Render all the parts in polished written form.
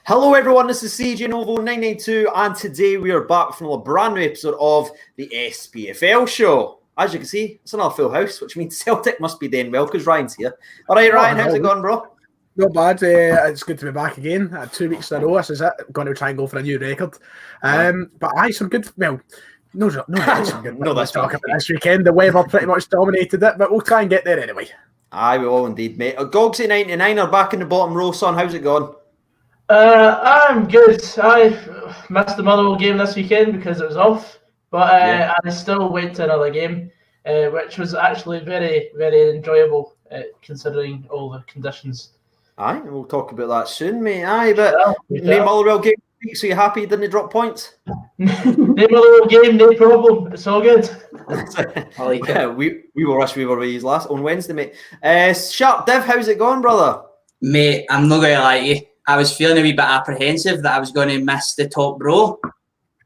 Hello everyone, this is CJ Novo 992 and today we are back from a brand new episode of the Spfl show. As you can see, it's another full house, which means Celtic must be doing well because Ryan's here. Alright Ryan, how's it going, bro? Not bad. It's good to be back again. 2 weeks in a row, this is it. I'm going to try and go for a new record. But some good, well, no, some good. No, that's talk about this weekend. The weather pretty much dominated it, but we'll try and get there anyway. Aye, we will indeed, mate. Gogsy 99 are back in the bottom row, son. How's it going? I'm good. I missed the Motherwell game this weekend because it was off, but I still went to another game, which was actually very, very enjoyable considering all the conditions. Aye, we'll talk about that soon, mate. Aye, but no Motherwell game, so you happy you didn't drop points? No Motherwell game, no problem. It's all good. I like it. We will rush we were with last on Wednesday, mate. Sharpdiv, how's it going, brother? Mate, I'm not going to lie to you. I was feeling a wee bit apprehensive that I was going to miss the top row.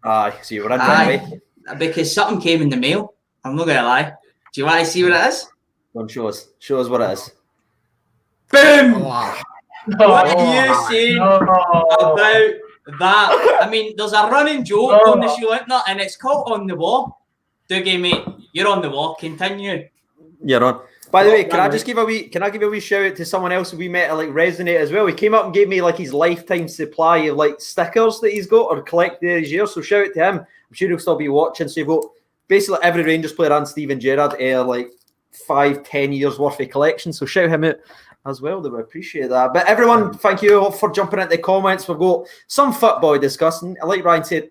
Aye, so you were in right away. Because something came in the mail. I'm not going to lie. Do you want to see what it is? Come on, show us what it is. Boom! Oh. What are you saying about that? I mean, there's a running joke on the show, isn't there? And it's called On the Wall. Dougie, mate, you're on the wall. Continue. You're on. By the way, can I give a wee shout out to someone else we met at like Resonate as well? He came up and gave me like his lifetime supply of like stickers that he's got or collected his year. So shout out to him. I'm sure he'll still be watching. So you've got basically every Rangers player and Steven Gerrard like 5-10 years worth of collection. So shout him out as well. They would appreciate that. But everyone, thank you all for jumping into the comments. We've got some football discussing. Like Ryan said,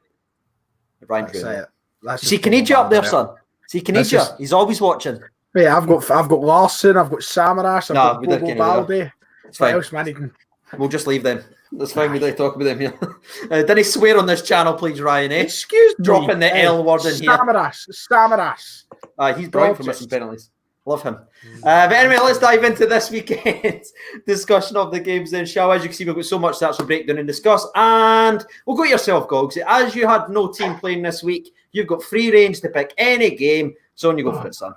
see Canadian up there, son. See Canadian. He's always watching. Yeah, I've got Larson, I've got Samaras, I've got Bobo Balde. It's fine. What else, man? We'll just leave them. That's fine. We don't talk about them here. Didn't swear on this channel, please, Ryan. Excuse me. Dropping the L word in here. Samaras. He's brilliant for missing penalties. Love him. But anyway, let's dive into this weekend's discussion of the games then, shall we? As you can see, we've got so much to actually break down and discuss. And we'll go yourself, Gogs. As you had no team playing this week, you've got free range to pick any game. So on you go for it, son.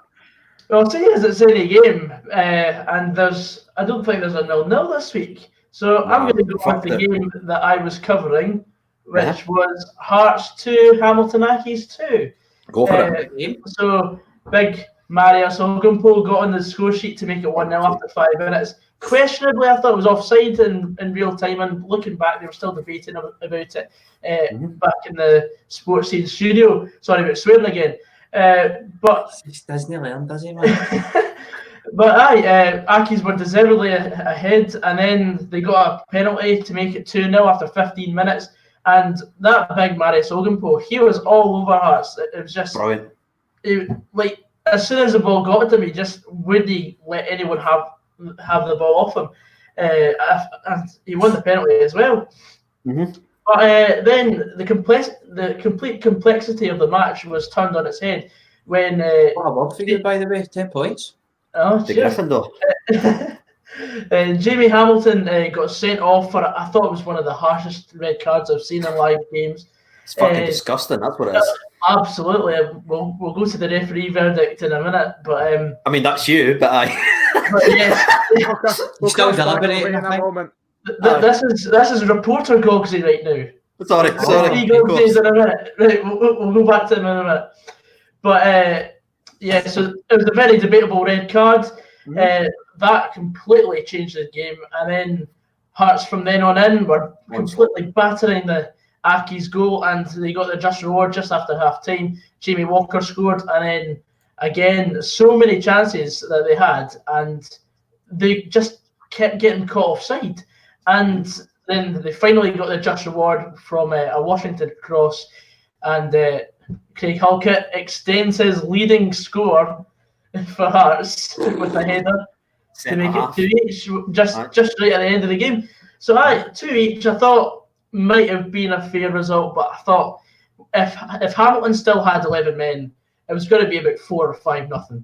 Well, seeing as it's any game, and I don't think there's a 0-0 this week. So I'm going to go with the game that I was covering, which was Hearts 2, Hamilton Accies 2. Go for it. So big Marius Ogunpo got on the score sheet to make it 1-0 after 5 minutes. Questionably, I thought it was offside in real time, and looking back, they were still debating about it back in the Sports Scene studio. Sorry about swearing again. But he doesn't learn, does he, man? But Accies were deservedly ahead, and then they got a penalty to make it 2-0 after 15 minutes. And that big Marius Ogunpo, he was all over Hearts. It was just brilliant. Like as soon as the ball got to him, he just wouldn't let anyone have the ball off him. And he won the penalty as well. Mm-hmm. But then the complete complexity of the match was turned on its head when. Well, figured by the way, 10 points. Oh, the Gryffindor. Jamie Hamilton got sent off for I thought it was one of the harshest red cards I've seen in live games. It's fucking disgusting. That's what it is. Absolutely. We'll go to the referee verdict in a minute, but I mean that's you, but I. But yes, we'll still deliberating in a moment. This is reporter Gogsy right now. Sorry. Gogsy's in a minute. Right, we'll go back to him in a minute. But so it was a very debatable red card. That completely changed the game, and then Hearts from then on in were completely battering the Accies goal, and they got the just reward just after half time. Jamie Walker scored, and then again so many chances that they had, and they just kept getting caught offside. And then they finally got the just reward from a Washington cross, and Craig Halkett extends his leading score for Hearts with a header to make it 2-each, just right at the end of the game. So 2-each, I thought might have been a fair result, but I thought if Hamilton still had 11 men, it was going to be about 4 or 5-0.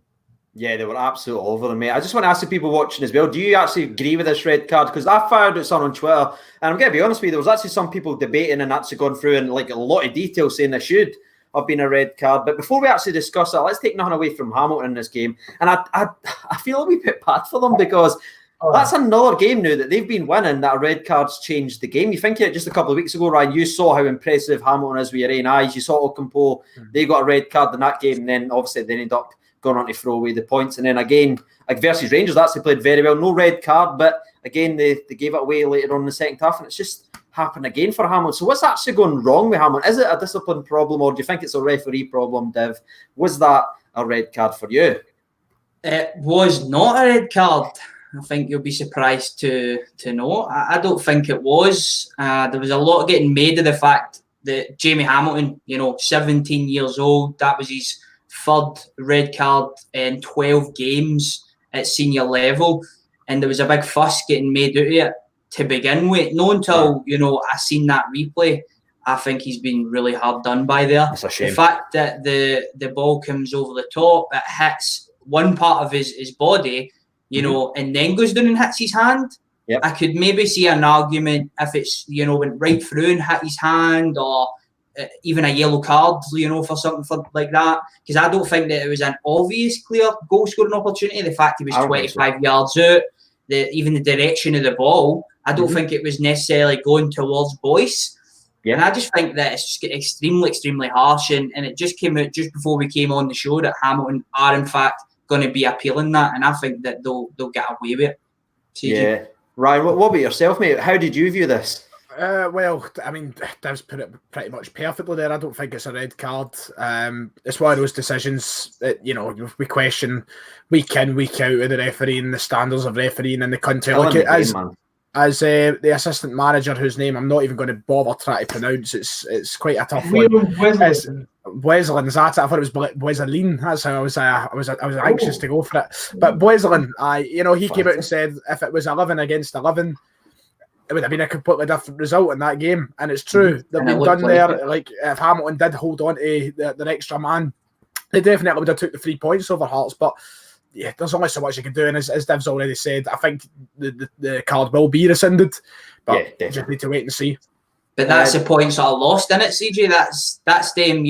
Yeah, they were absolutely over them, mate. I just want to ask the people watching as well, do you actually agree with this red card? Because I fired it on Twitter, and I'm going to be honest with you, there was actually some people debating and actually gone through in like a lot of detail saying there should have been a red card. But before we actually discuss that, let's take nothing away from Hamilton in this game. And I feel a wee bit bad for them because That's another game now that they've been winning that a red card's changed the game. You think it just a couple of weeks ago, Ryan, you saw how impressive Hamilton is with your own eyes. You saw Ocampo, they got a red card in that game, and then obviously they ended up going on to throw away the points. And then again, like versus Rangers, actually played very well. No red card, but again, they gave it away later on in the second half, and it's just happened again for Hamilton. So what's actually going wrong with Hamilton? Is it a discipline problem, or do you think it's a referee problem, Div? Was that a red card for you? It was not a red card. I think you'll be surprised to know. I don't think it was. There was a lot getting made of the fact that Jamie Hamilton, 17 years old, that was his third red card in 12 games at senior level. And there was a big fuss getting made out of it to begin with. Not until, I seen that replay, I think he's been really hard done by there. That's a shame. The fact that the ball comes over the top, it hits one part of his body, and then goes down and hits his hand. Yep. I could maybe see an argument if it's, went right through and hit his hand, or even a yellow card, for something like that. Because I don't think that it was an obvious, clear goal-scoring opportunity. The fact he was 25 yards out, even the direction of the ball, I don't think it was necessarily going towards Boyce. Yeah. And I just think that it's just extremely, extremely harsh. And it just came out just before we came on the show that Hamilton are, in fact, going to be appealing that, and I think that they'll get away with it. CJ. Yeah, Ryan, what about yourself, mate? How did you view this? Well, I mean, Div's put it pretty much perfectly there. I don't think it's a red card. It's one of those decisions that we question week in, week out of the refereeing, the standards of refereeing in the country. As the assistant manager, whose name I'm not even going to bother trying to pronounce, it's quite a tough one. Wesleyan, is that it? I thought it was Wesleyan. That's how I was anxious to go for it. But Wesleyan, he came out and said if it was 11 against 11, it would have been a completely different result in that game. And it's true. They've been done there. Like if Hamilton did hold on to their extra man, they definitely would have took the 3 points over Hearts. But yeah, there's only so much you can do. And as Div's already said, I think the card will be rescinded. But just need to wait and see. But that's the points that are lost in it, CJ. That's them,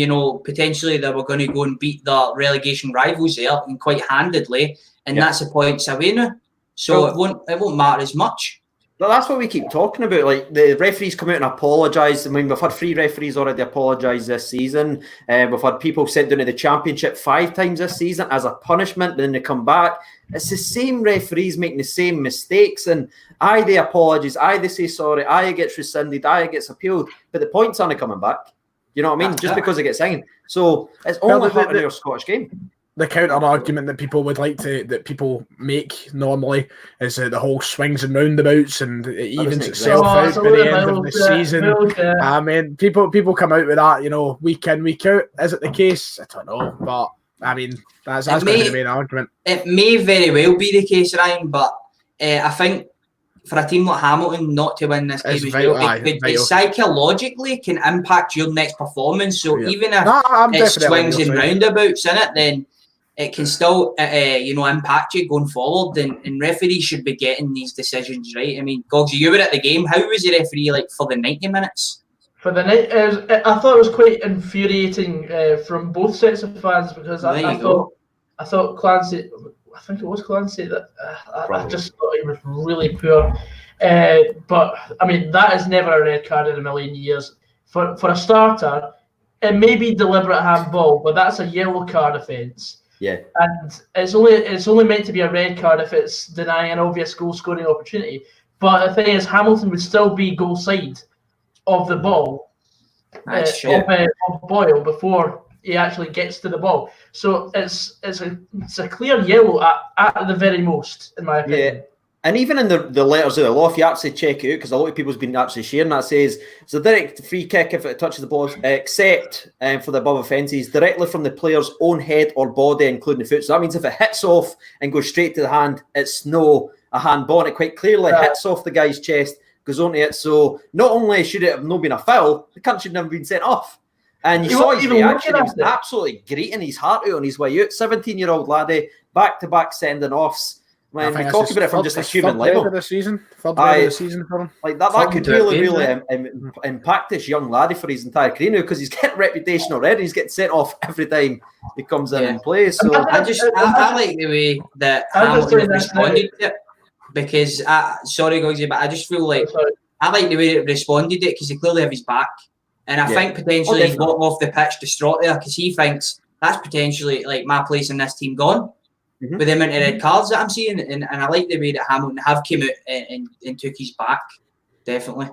potentially they were going to go and beat the relegation rivals there and quite handedly, and that's the points away now. So it won't matter as much. Well, that's what we keep talking about. Like the referees come out and apologise. I mean, we've had 3 referees already apologise this season. We've had people sent down to the Championship 5 times this season as a punishment, but then they come back. It's the same referees making the same mistakes, and they apologise, they say sorry, it gets rescinded, it gets appealed, but the points aren't coming back. You know what I mean? Just because it gets signed. So it's only hurting our Scottish game. The counter argument that people would like that people make normally is the whole swings and roundabouts, and it evens itself out by the end of the season. I mean, people come out with that, week in, week out. Is it the case? I don't know, but I mean, that's going to be the main argument. It may very well be the case, Ryan, but I think for a team like Hamilton not to win this game, it psychologically can impact your next performance. So even if it swings and roundabouts in it, then it can still, impact you going forward. And referees should be getting these decisions right. I mean, Gogsy, you were at the game. How was the referee for the 90 minutes? For the night, I thought it was quite infuriating from both sets of fans, because I thought Clancy, I think it was Clancy, that I just thought he was really poor. But I mean, that is never a red card in a million years. For a starter, it may be deliberate handball, but that's a yellow card offence. Yeah, and it's only meant to be a red card if it's denying an obvious goal scoring opportunity. But the thing is, Hamilton would still be goal side of the ball, of Boyle, before he actually gets to the ball. So it's a clear yellow at the very most, in my opinion. Yeah. And even in the letters of the law, if you actually check it out, because a lot of people's been actually sharing that, says it's a direct free kick if it touches the ball, except for the above offences, directly from the player's own head or body, including the foot. So that means if it hits off and goes straight to the hand, it's a handball. And it quite clearly hits off the guy's chest, goes onto it. So not only should it have not been a foul, the cunt should never been sent off. And you saw his reaction. He was absolutely greeting his heart out on his way out. 17-year-old laddie, back-to-back sending-offs. Man, we talk about it from just a human level. Third of the season for him. Like that could really impact this young laddie for his entire career now, because he's getting reputation already. He's getting sent off every time he comes in and plays. So I like the way that Hamilton responded to it. because sorry, Gogsy, but I just feel like I like the way it responded it because they clearly have his back, and I think potentially he's walking off the pitch distraught there because he thinks that's potentially like my place in this team gone with the amount of red cards that I'm seeing, and I like the way that Hamilton have came out and took his back, definitely.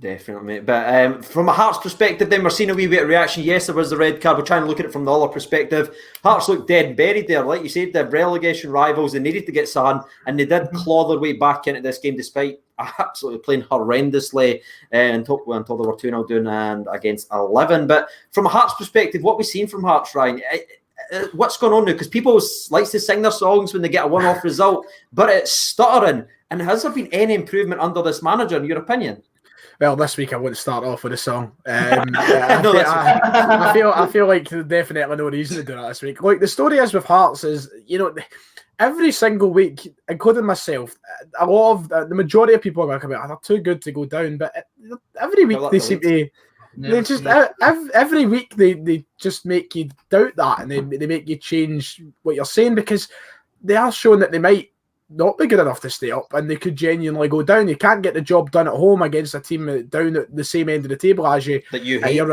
Definitely, mate. But from a Hearts perspective, then we're seeing a wee bit of reaction. Yes, there was the red card. We're trying to look at it from the other perspective. Hearts looked dead and buried there. Like you said, they're relegation rivals. They needed to get something, and they did claw their way back into this game despite absolutely playing horrendously until they were 2-0 down and against 11. But from a Hearts perspective, what we've seen from Hearts, Ryan, what's going on now? Because people like to sing their songs when they get a one-off result, but it's stuttering. And has there been any improvement under this manager, in your opinion? Well, this week I won't start off with a song. I feel like there's definitely no reason to do that this week. Like, the story is with Hearts is, every single week, including myself, a lot of the majority of people are going to come out, they're too good to go down. But every week they seem to, they just every week they just make you doubt that, and they make you change what you're saying because they are showing that they might not be good enough to stay up, and they could genuinely go down. You can't get the job done at home against a team down at the same end of the table as you. That you hate. And you're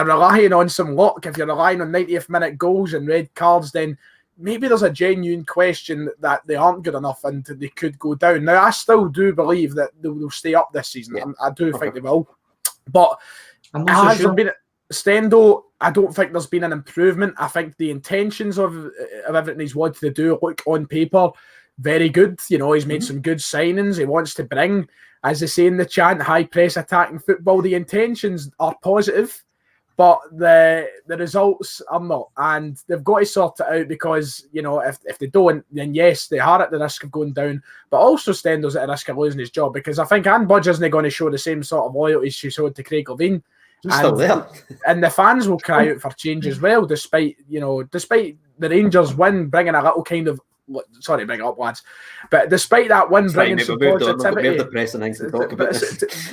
relying on some luck. If you're relying on 90th minute goals and red cards, then maybe there's a genuine question that they aren't good enough and they could go down. Now, I still do believe that they will stay up this season. Yeah. I do think they will. But has there been Stendo? I don't think there's been an improvement. I think the intentions of everything he's wanted to do look on paper very good. He's made some good signings. He wants to bring, as they say in the chant, high press attacking football. The intentions are positive, but the results are not. And they've got to sort it out because, if they don't, then yes, they are at the risk of going down. But also Stendo's at the risk of losing his job because I think Anne Budge isn't going to show the same sort of loyalty she showed to Craig Levine. Still there. And the fans will cry out for change as well, despite the Rangers win, bringing a little kind of, sorry, bring it up, lads. But despite that win, bringing some positivity,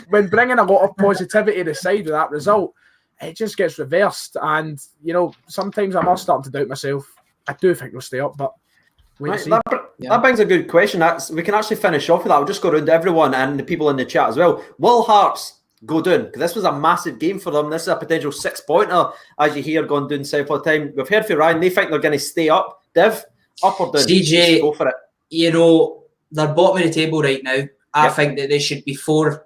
when bringing a lot of positivity to the side of that result, it just gets reversed. And sometimes I'm all starting to doubt myself. I do think we'll stay up, but that brings a good question. We can actually finish off with that. I'll just go around to everyone and the people in the chat as well. Will Hearts go down? Because this was a massive game for them. This is a potential 6-pointer, as you hear, going down south all the time. We've heard from Ryan. They think they're going to stay up. Div? Up or down? CJ, go for it. They're bottom of the table right now. I think that they should be four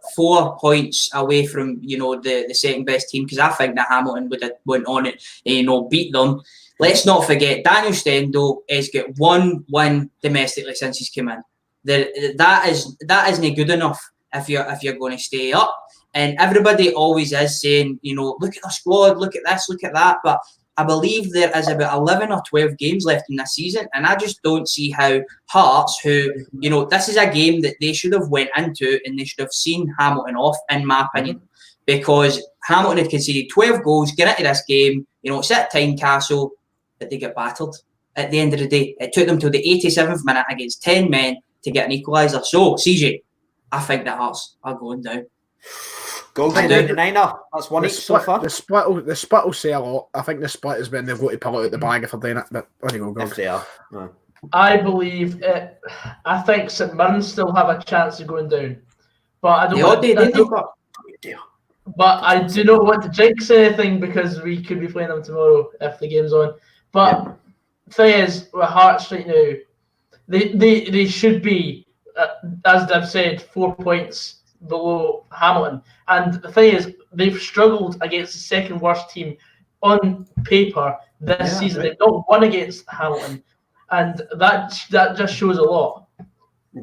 points away from the second best team because I think that Hamilton would have went on it and beat them. Let's not forget Daniel Stendo has got one win domestically since he's come in. That isn't good enough if you're going to stay up. And everybody always is saying, look at the squad, look at this, look at that, but I believe there is about 11 or 12 games left in this season, and I just don't see how Hearts, who, this is a game that they should have went into and they should have seen Hamilton off, in my opinion, because Hamilton had conceded 12 goals, get into this game, it's at Tynecastle, but they get battered. At the end of the day, it took them till the 87th minute against 10 men to get an equaliser. So, CJ, I think that Hearts are going down. Go to 99er. That's one each so far. The split will say a lot. I think the split is when they've got to pull it out the bag if they're doing it. But there you go, if they are. No. I believe it. I think St Mirren still have a chance of going down, but I don't. But I do not want to jinx anything because we could be playing them tomorrow if the game's on. But the thing is, with Hearts right now, they should be, as I've said, 4 points below Hamilton. And the thing is, they've struggled against the second worst team on paper this season. Right. They've not won against Hamilton, and that just shows a lot.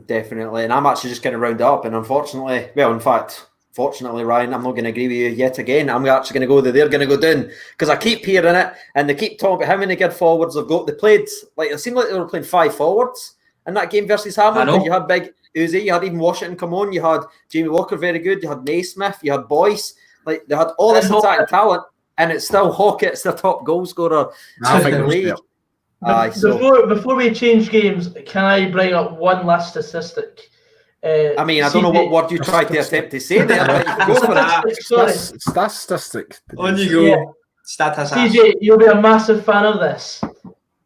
Definitely, and I'm actually just going to round it up. And unfortunately, fortunately, Ryan, I'm not going to agree with you yet again. I'm actually going to go that they're going to go down because I keep hearing it, and they keep talking about how many good forwards they've got. They played it seemed like they were playing 5 forwards in that game versus Hamilton. You had Big Uzi, you had even Washington come on, you had Jamie Walker very good, you had Naismith, you had Boyce, they had all this attacking talent, and it's still Hockett's the top goal scorer in the league. Before we change games, can I bring up one last statistic? I don't know what word you tried to attempt to say there, but you can go for that. Statistic. On you go. CJ, you'll be a massive fan of this.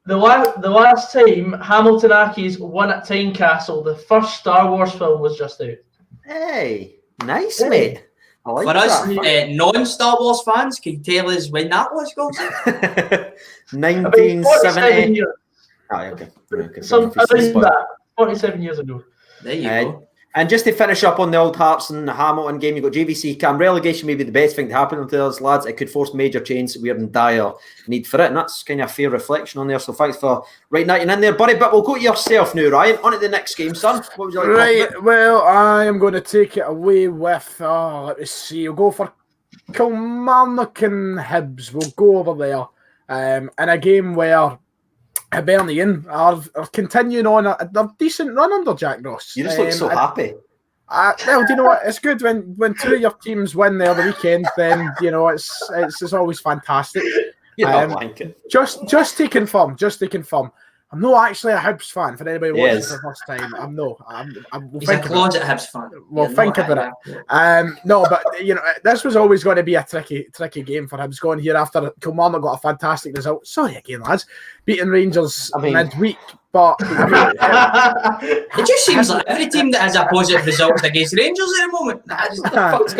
The last time Hamilton Accies won at Tynecastle, the first Star Wars film was just out. Hey, nice, mate. I like For us that. non-Star Wars fans, can you tell us when that was, Goldie? 1970. Years. Oh, okay. Some around that. 47 years ago. There you go. And just to finish up on the old Hearts and the Hamilton game, you've got JVC Cam. Relegation may be the best thing to happen to us, lads. It could force major change. We're in dire need for it. And that's kind of a fair reflection on there. So thanks for writing that in there, buddy. But we'll go to yourself now, Ryan. On to the next game, son. What would you like to talk about? Well, I am going to take it away with, let me see, we'll go for Kilmarnock and Hibs. We'll go over there. In a game where Aberdeen are continuing on a decent run under Jack Ross. You just look so happy. Well, do you know what? It's good when two of your teams win the other weekend. Then you know it's always fantastic. Just to confirm, I'm not actually a Hibs fan. For anybody watching for the first time, I'm not. He's a closet Hibs fan. Well, think about it. No, but you know, this was always going to be a tricky game for Hibs going here after Kilmarnock got a fantastic result. Sorry again, lads, beating Rangers midweek. But it just seems like every team that has a positive result against Rangers at the moment. That was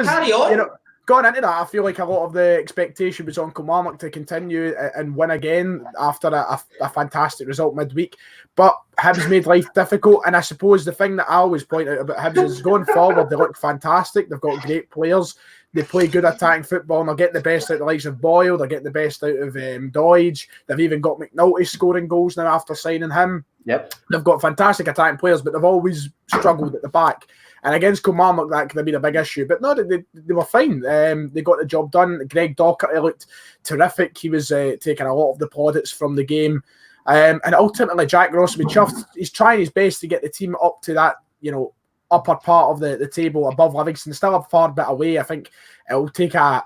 carry on. You know, going into that, I feel like a lot of the expectation was on Kilmarnock to continue and win again after a fantastic result midweek. But Hibs made life difficult, and I suppose the thing that I always point out about Hibs is going forward, they look fantastic. They've got great players. They play good attacking football, and they're getting the best out of the likes of Boyle. They're getting the best out of Doige. They've even got McNulty scoring goals now after signing him. Yep. They've got fantastic attacking players, but they've always struggled at the back. And against Kilmarnock, that could have been a big issue. But no, they were fine. They got the job done. Greg Docherty looked terrific. He was taking a lot of the plaudits from the game. And ultimately, Jack Ross will be chuffed. He's trying his best to get the team up to that, you know, upper part of the table above Livingston. Still a far bit away. I think it'll take a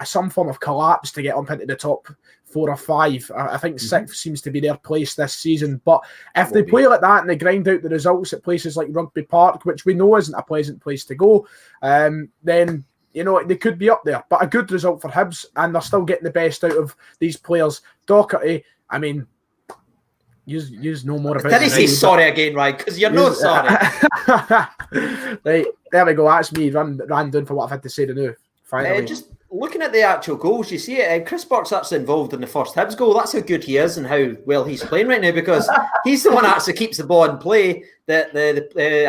some form of collapse to get up into the top 4 or 5. I think 6th seems to be their place this season. But if they play like that and they grind out the results at places like Rugby Park, which we know isn't a pleasant place to go, then you know they could be up there. But a good result for Hibs, and they're still getting the best out of these players. Docherty, I mean, use no more about it. Did he say sorry again, right? Because you're not sorry. Right, there we go. That's me ran down for what I've had to say to now. Just looking at the actual goals, you see it. Chris Burke's actually involved in the first Hibs goal. That's how good he is and how well he's playing right now, because he's the one that actually keeps the ball in play. I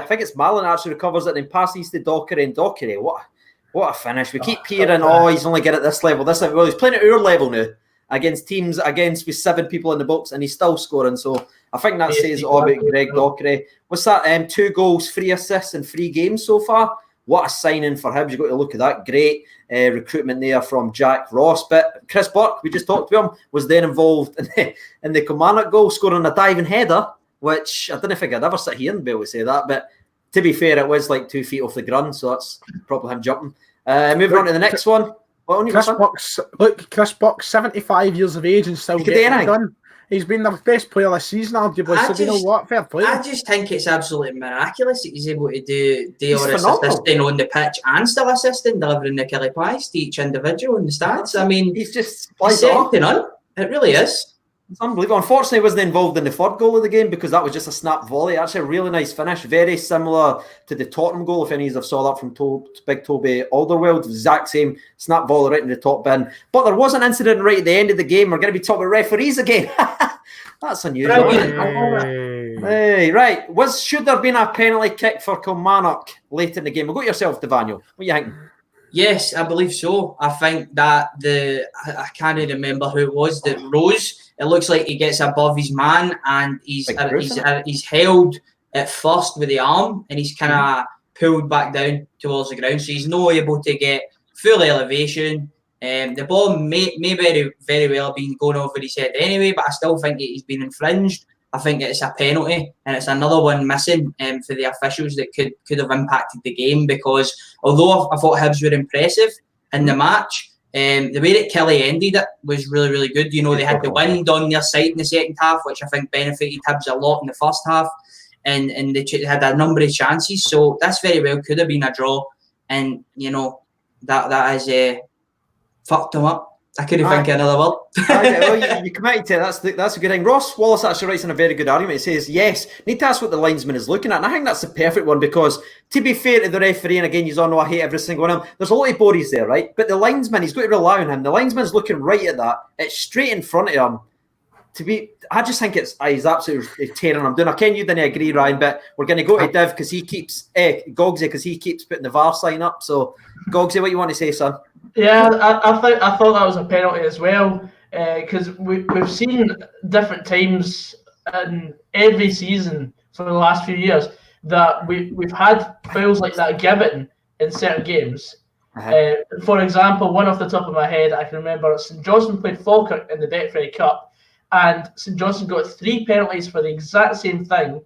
think it's Malin actually recovers it and passes to Docherty, and Docherty, what a finish. We keep hearing, he's only good at this level. Well, he's playing at our level now against teams with 7 people in the box, and he's still scoring. So I think that says all about Greg Docherty. What's that? 2 goals, 3 assists in 3 games so far. What a signing for Hibs. You've got to look at that. Great recruitment there from Jack Ross. But Chris Burke, we just talked to him, was then involved in the Kilmarnock goal, scoring a diving header, which I don't know if I'd ever sit here and be able to say that. But to be fair, it was like 2 feet off the ground, so that's probably him jumping. Moving on to the next one. Chris Burke, 75 years of age and still getting it done. He's been the best player this season, arguably. So you know what? Fair play. I just think it's absolutely miraculous that he's able to do all this assisting on the pitch and still assisting, delivering the killie pies to each individual in the stats. I mean, he's just second to none. It really is. It's unbelievable. Unfortunately, he wasn't involved in the 3rd goal of the game because that was just a snap volley. Actually, a really nice finish. Very similar to the Tottenham goal, if any of you have saw that from Big Toby Alderweireld. Exact same snap volley right in the top bin. But there was an incident right at the end of the game. We're going to be talking about referees again. That's unusual. Hey, right. Should there have been a penalty kick for Kilmarnock late in the game? We'll go to yourself, Devaniel. What are you thinking? Yes, I believe so. I think that I can't remember who it was that rose. It looks like he gets above his man and he's held at first with the arm and he's kind of pulled back down towards the ground. So he's not able to get full elevation. The ball may very, very well have been going over his head anyway, but I still think he's been infringed. I think it's a penalty and it's another one missing for the officials that could have impacted the game, because although I thought Hibs were impressive in the match, the way that Kelly ended it was really, really good. You know, they had the wind on their side in the second half, which I think benefited Hibs a lot in the first half, and they had a number of chances. So that's very well could have been a draw, and you know that has fucked them up I couldn't think of another word. Well, you committed to it. That's a good thing. Ross Wallace actually writes in a very good argument. He says, yes, need to ask what the linesman is looking at. And I think that's the perfect one because, to be fair to the referee, and again, you all know I hate every single one of them, there's a lot of bodies there, right? But the linesman, he's got to rely on him. The linesman's looking right at that. It's straight in front of him. I just think he's absolutely tearing him down. I Ken, you didn't agree, Ryan, but we're going to go to Div because he keeps Gogsy because he keeps putting the VAR sign up. So, Gogsy, what you want to say, son? Yeah, I thought that was a penalty as well because we've seen different times in every season for the last few years that we've had fouls like that given in certain games. For example, one off the top of my head, I can remember St Johnstone played Falkirk in the Betfred Cup. And St Johnstone got 3 penalties for the exact same thing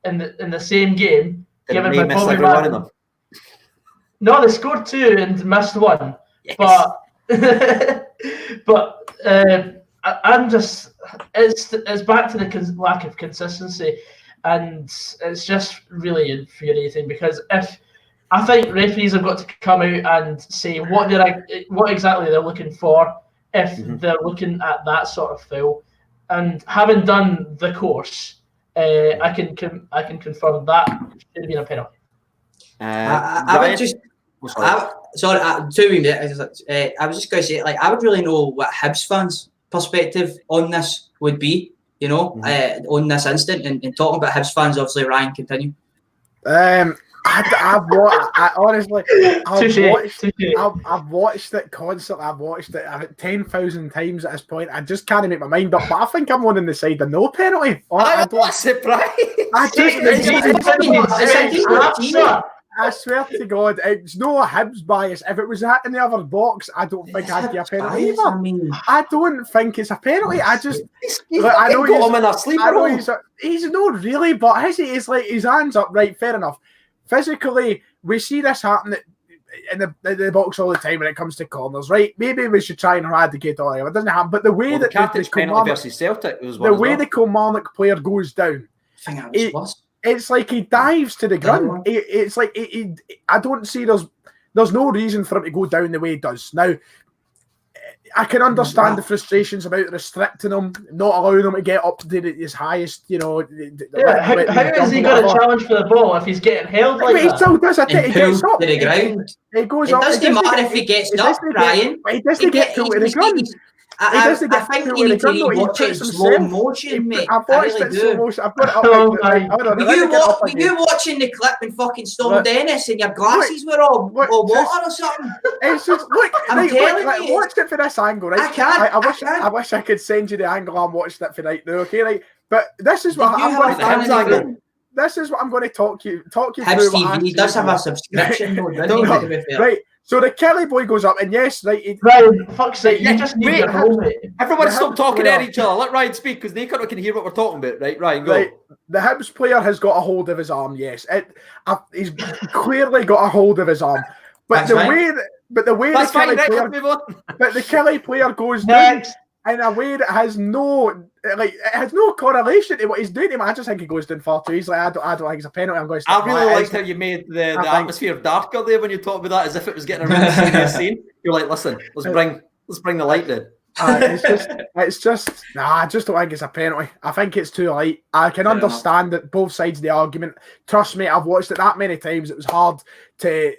in the same game. Given by Bobby one of them. No, they scored 2 and missed 1. Yes. But I'm just it's back to the lack of consistency, and it's just really infuriating because if I think referees have got to come out and say what exactly they're looking for if they're looking at that sort of foul. And having done the course, I can confirm that should have been a penalty. I would just. I was just going to say, like, I would really know what Hibs fans' perspective on this would be, on this incident. And talking about Hibs fans, obviously, Ryan, continue. I've watched it constantly. I've watched it 10,000 times at this point. I just can't make my mind up. But I think I'm on the side of no penalty. I swear to God, it's no Hibs bias. If it was that in the other box, I don't think I'd give a penalty either. I don't think it's a penalty. I know he's not really, but he's like his hands up, right? Fair enough. Physically, we see this happen in the box all the time when it comes to corners, right? Maybe we should try and eradicate all of it. It doesn't happen. But the way that the penalty versus Celtic was one the Kilmarnock player goes down, it's like he dives to the ground. It's like I don't see there's no reason for him to go down the way he does. Now, I can understand the frustrations about restricting him, not allowing him to get up to his highest, how is he going to challenge for the ball if he's getting held like that? He still does it. He gets up to the ground. He goes up. It doesn't matter if he gets up, Ryan. He doesn't get pulled to the ground. I think you need to watch it in slow motion, mate. I've watched it in slow motion. I've got it up. Were you watching the clip in fucking Storm Dennis and your glasses were all water or something? It's just, look, I'm telling you. Watched it for this angle, right? I can't. I wish I could send you the angle I'm watching it for right now, okay? Right? But this is what I'm going to This is what I'm going to talk you through. Hibs TV, he does have a subscription mode, doesn't he? Right. So the Kelly boy goes up, and yes, right. Ryan, fuck's sake, you just need your helmet. Everyone stop talking at each other. Let Ryan speak, because they can hear what we're talking about. Right, Ryan, go. Right. The Hibs player has got a hold of his arm, yes. He's clearly got a hold of his arm. But the way the Kelly player goes down in a way that has no correlation to what he's doing to him. I just think he goes down far too easily. I don't think it's a penalty. I'm going to I really liked how you made the atmosphere darker there when you talked about that, as if it was getting a really serious scene. You're like, listen, let's bring the light down. I just don't think it's a penalty. I think it's too light. I can understand that both sides of the argument. Trust me, I've watched it that many times. It was hard to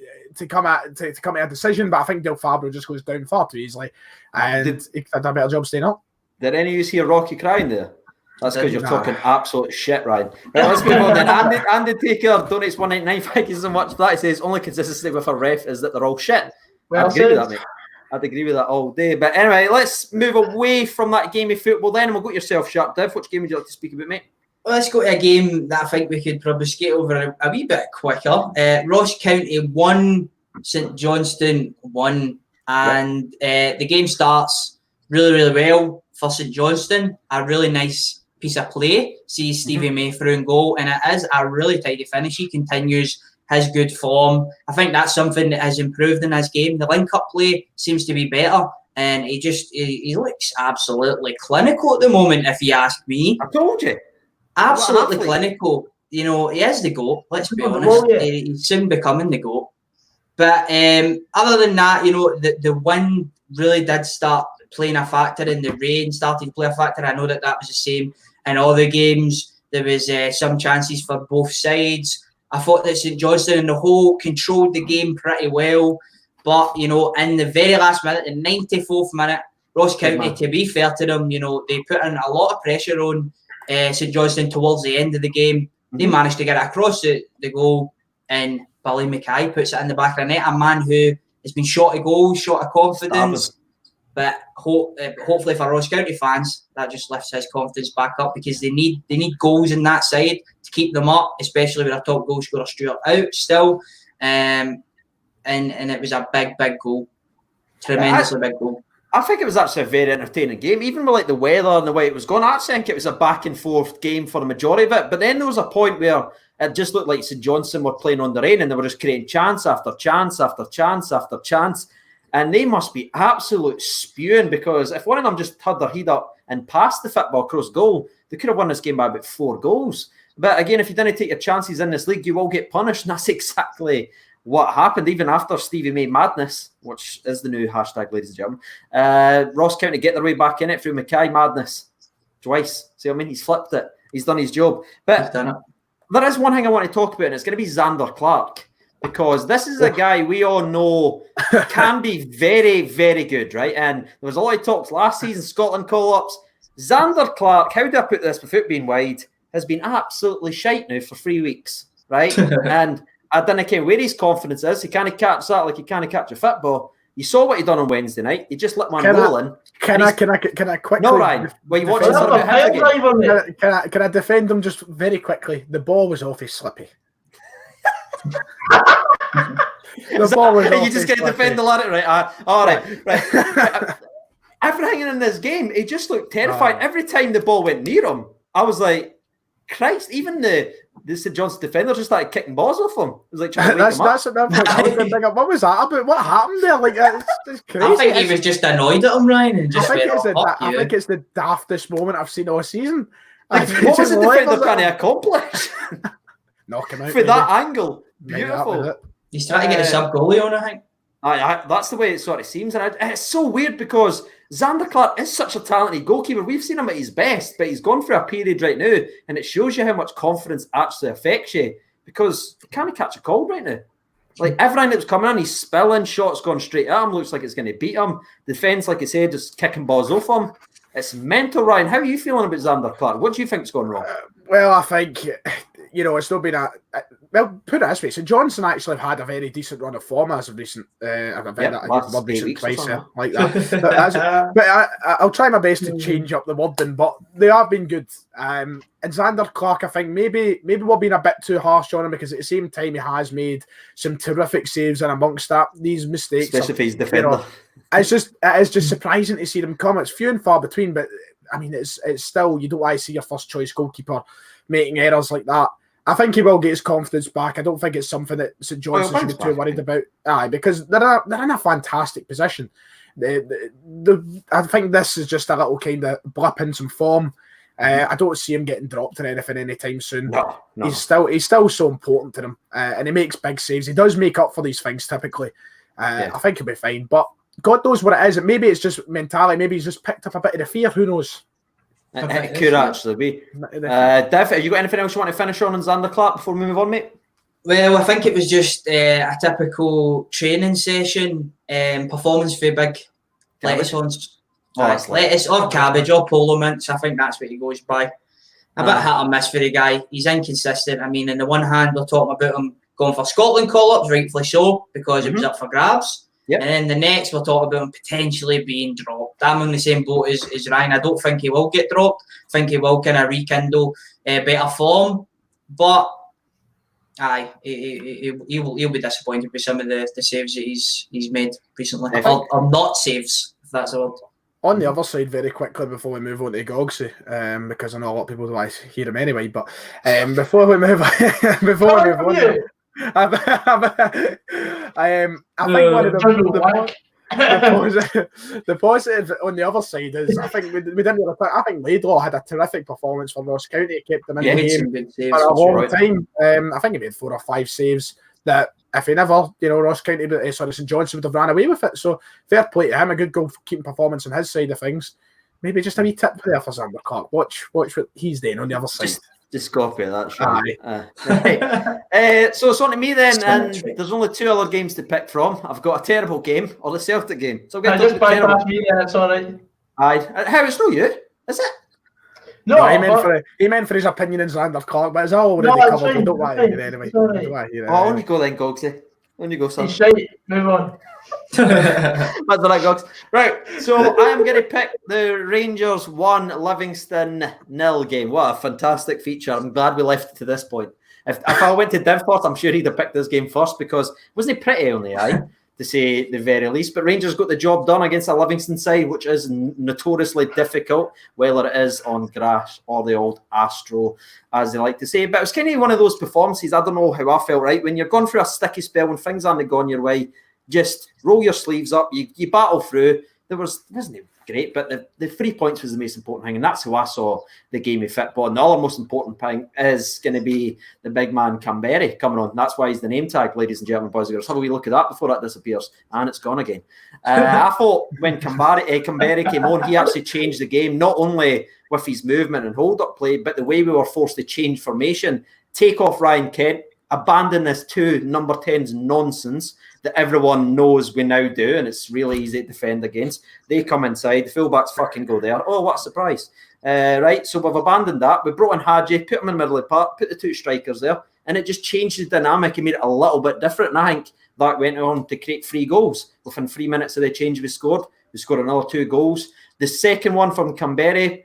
come at a decision, but I think Del Fabro just goes down far too easily, and he could have done a better job staying up. Did any of you hear Rocky crying there? That's because you're talking absolute shit, Ryan. Right, let's move on then. Andy Taker donates $1.99. Thank you so much for that. He says only consistency with a ref is that they're all shit. I'd agree with that, mate. I'd agree with that all day. But anyway, let's move away from that game of football then, and we'll go to yourself, Sharp Div. Which game would you like to speak about, mate? Well, let's go to a game that I think we could probably skate over a wee bit quicker. Ross County 1, St Johnstone 1, and the game starts really, really well for St Johnstone. A really nice piece of play. See Stevie May through and goal, and it is a really tidy finish. He continues his good form. I think that's something that has improved in his game. The link-up play seems to be better, and he looks absolutely clinical at the moment, if you ask me. I told you. Absolutely clinical. You know, he is the GOAT. Let's be honest. He's soon becoming the GOAT. But other than that, you know, the win really did start playing a factor in the rain, starting to play a factor. I know that was the same in all the games. There was some chances for both sides. I thought that St Johnstone in the whole controlled the game pretty well. But, in the very last minute, the 94th minute, Ross County, to be fair to them, they put in a lot of pressure on St Johnstone towards the end of the game. They managed to get it across the goal, and Billy Mackay puts it in the back of the net, a man who has been short of goals, short of confidence. But hopefully for Ross County fans, that just lifts his confidence back up, because they need goals in that side to keep them up, especially with our top goal scorer Stuart out still. And it was a big goal, tremendously big goal. I think it was actually a very entertaining game, even with the weather and the way it was going. I actually think it was a back and forth game for the majority of it. But then there was a point where it just looked like St Johnstone were playing on the rain, and they were just creating chance after chance after chance after chance. And they must be absolute spewing, because if one of them just had their head up and passed the football across goal, they could have won this game by about 4 goals. But again, if you didn't take your chances in this league, you will get punished. And that's exactly what happened. Even after Stevie May madness, which is the new hashtag, ladies and gentlemen, Ross County get their way back in it through Mackay madness twice. See what I mean? He's flipped it. He's done his job. But there is one thing I want to talk about, and it's going to be Xander Clark, because this is a guy we all know can be very, very good, right? And there was a lot of talks last season, Scotland call-ups. Xander Clark, how do I put this without being wide, has been absolutely shite now for 3 weeks, right? And I don't know where his confidence is. He can't catch that like he can't catch a football. You saw what he done on Wednesday night. He just let one roll in. Can I quickly? No, Ryan. Well, you watching something about him again? Can I defend him just very quickly? The ball was off his slippy. The ball was off. You just got to defend the lad, right? All right. Everything in this game, he just looked terrified. Every time the ball went near him, I was like, Christ, even the St Johnstone defender just started kicking balls off him. It was like trying to wake him up. What was that about? What happened there? Like, it's crazy. I think he was just annoyed at him, Ryan, and just I think it's the daftest moment I've seen all season. Like, what was the defender trying to accomplish? Knock him out. For that angle. Beautiful. He's trying to get a sub goalie on, I think. That's the way it sort of seems. And it's so weird, because Xander Clark is such a talented goalkeeper. We've seen him at his best, but he's gone through a period right now, and it shows you how much confidence actually affects you, because he can't catch a call right now. Like, everything that was coming in, he's spilling, shots going straight at him, looks like it's going to beat him. Defence, like I said, just kicking balls off him. It's mental, Ryan. How are you feeling about Xander Clark? What do you think's going wrong? Well, I think, it's not been well, put it this way, St Johnstone actually have had a very decent run of form as of recent. Recent twice, like that. But I'll try my best to change up the wording, but they have been good. And Xander Clark, I think maybe we're being a bit too harsh on him, because at the same time he has made some terrific saves, and amongst that, these mistakes, especially if he's defender. It is just surprising to see them come. It's few and far between, but I mean, it's still, you don't want to see your first choice goalkeeper making errors like that. I think he will get his confidence back. I don't think it's something that St Johnstone should be too worried about. Because they're in a fantastic position. I think this is just a little kind of blip in some form. I don't see him getting dropped or anything anytime soon. No. He's still so important to them, and he makes big saves. He does make up for these things typically. I think he'll be fine. But God knows what it is. Maybe it's just mentality. Maybe he's just picked up a bit of the fear. Who knows? It could actually be. Dev, have you got anything else you want to finish on Xander Clark before we move on, mate? Well, I think it was just a typical training session, performance for big lettuce lettuce or cabbage or polo mints. I think that's what he goes by. A bit hit or miss for the guy. He's inconsistent. I mean, on the one hand, we're talking about him going for Scotland call-ups, rightfully so, because it was up for grabs. Yep. And then the next, we'll talk about him potentially being dropped. I'm on the same boat as Ryan. I don't think he will get dropped. I think he will kind of rekindle better form. But he'll be disappointed with some of the saves that he's made recently. Or not saves, if that's a word. On the other side, very quickly before we move on to Gogsy, because I know a lot of people don't want to hear him anyway. But before we move on, I think one of the positive on the other side is I think we didn't really I think Laidlaw had a terrific performance for Ross County. He kept them in the game for a long time. I think he made 4 or 5 saves. that if he never, Ross County, St Johnstone would have ran away with it. So fair play to him, a good goal-keeping performance on his side of things. Maybe just a wee tip there for Xander Clark. Watch what he's doing on the other side. Just copy that, Sean. Right. So it's on to me then, and there's only 2 other games to pick from. I've got a terrible game or the Celtic game. So I'm just bypass me then, it's all right. Aye. How, it's not you, is it? No, he meant for his opinion in Xander Clark, but it's all already covered. Don't worry anyway. On you go then, Gogsy. On you go, son. He's shite. Move on. That's all right, Gogs. Right, so I am going to pick the Rangers 1, Livingston 0 game. What a fantastic feature. I'm glad we left it to this point. If I went to Div first, I'm sure he'd have picked this game first because wasn't he pretty on the eye, to say the very least. But Rangers got the job done against a Livingston side, which is notoriously difficult, whether it is on grass or the old Astro, as they like to say. But it was kind of one of those performances, I don't know how I felt, right? When you're going through a sticky spell, when things aren't going your way, just roll your sleeves up, you battle through. It wasn't great, but the 3 points was the most important thing, and that's how I saw the game of football. And the other most important thing is going to be the big man Canberra coming on. That's why he's the name tag, ladies and gentlemen, boys and girls. Have a wee look at that before that disappears, and it's gone again. I thought when Canberra came on, he actually changed the game, not only with his movement and hold-up play, but the way we were forced to change formation, take off Ryan Kent, abandon this 2 number 10s nonsense that everyone knows we now do, and it's really easy to defend against. They come inside, the fullbacks fucking go there. Oh, what a surprise. Right, so we've abandoned that. We brought in Ajer, put him in the middle of the park, put the 2 strikers there, and it just changed the dynamic and made it a little bit different. And I think that went on to create 3 goals. Within 3 minutes of the change we scored another 2 goals. The second one from Canberra,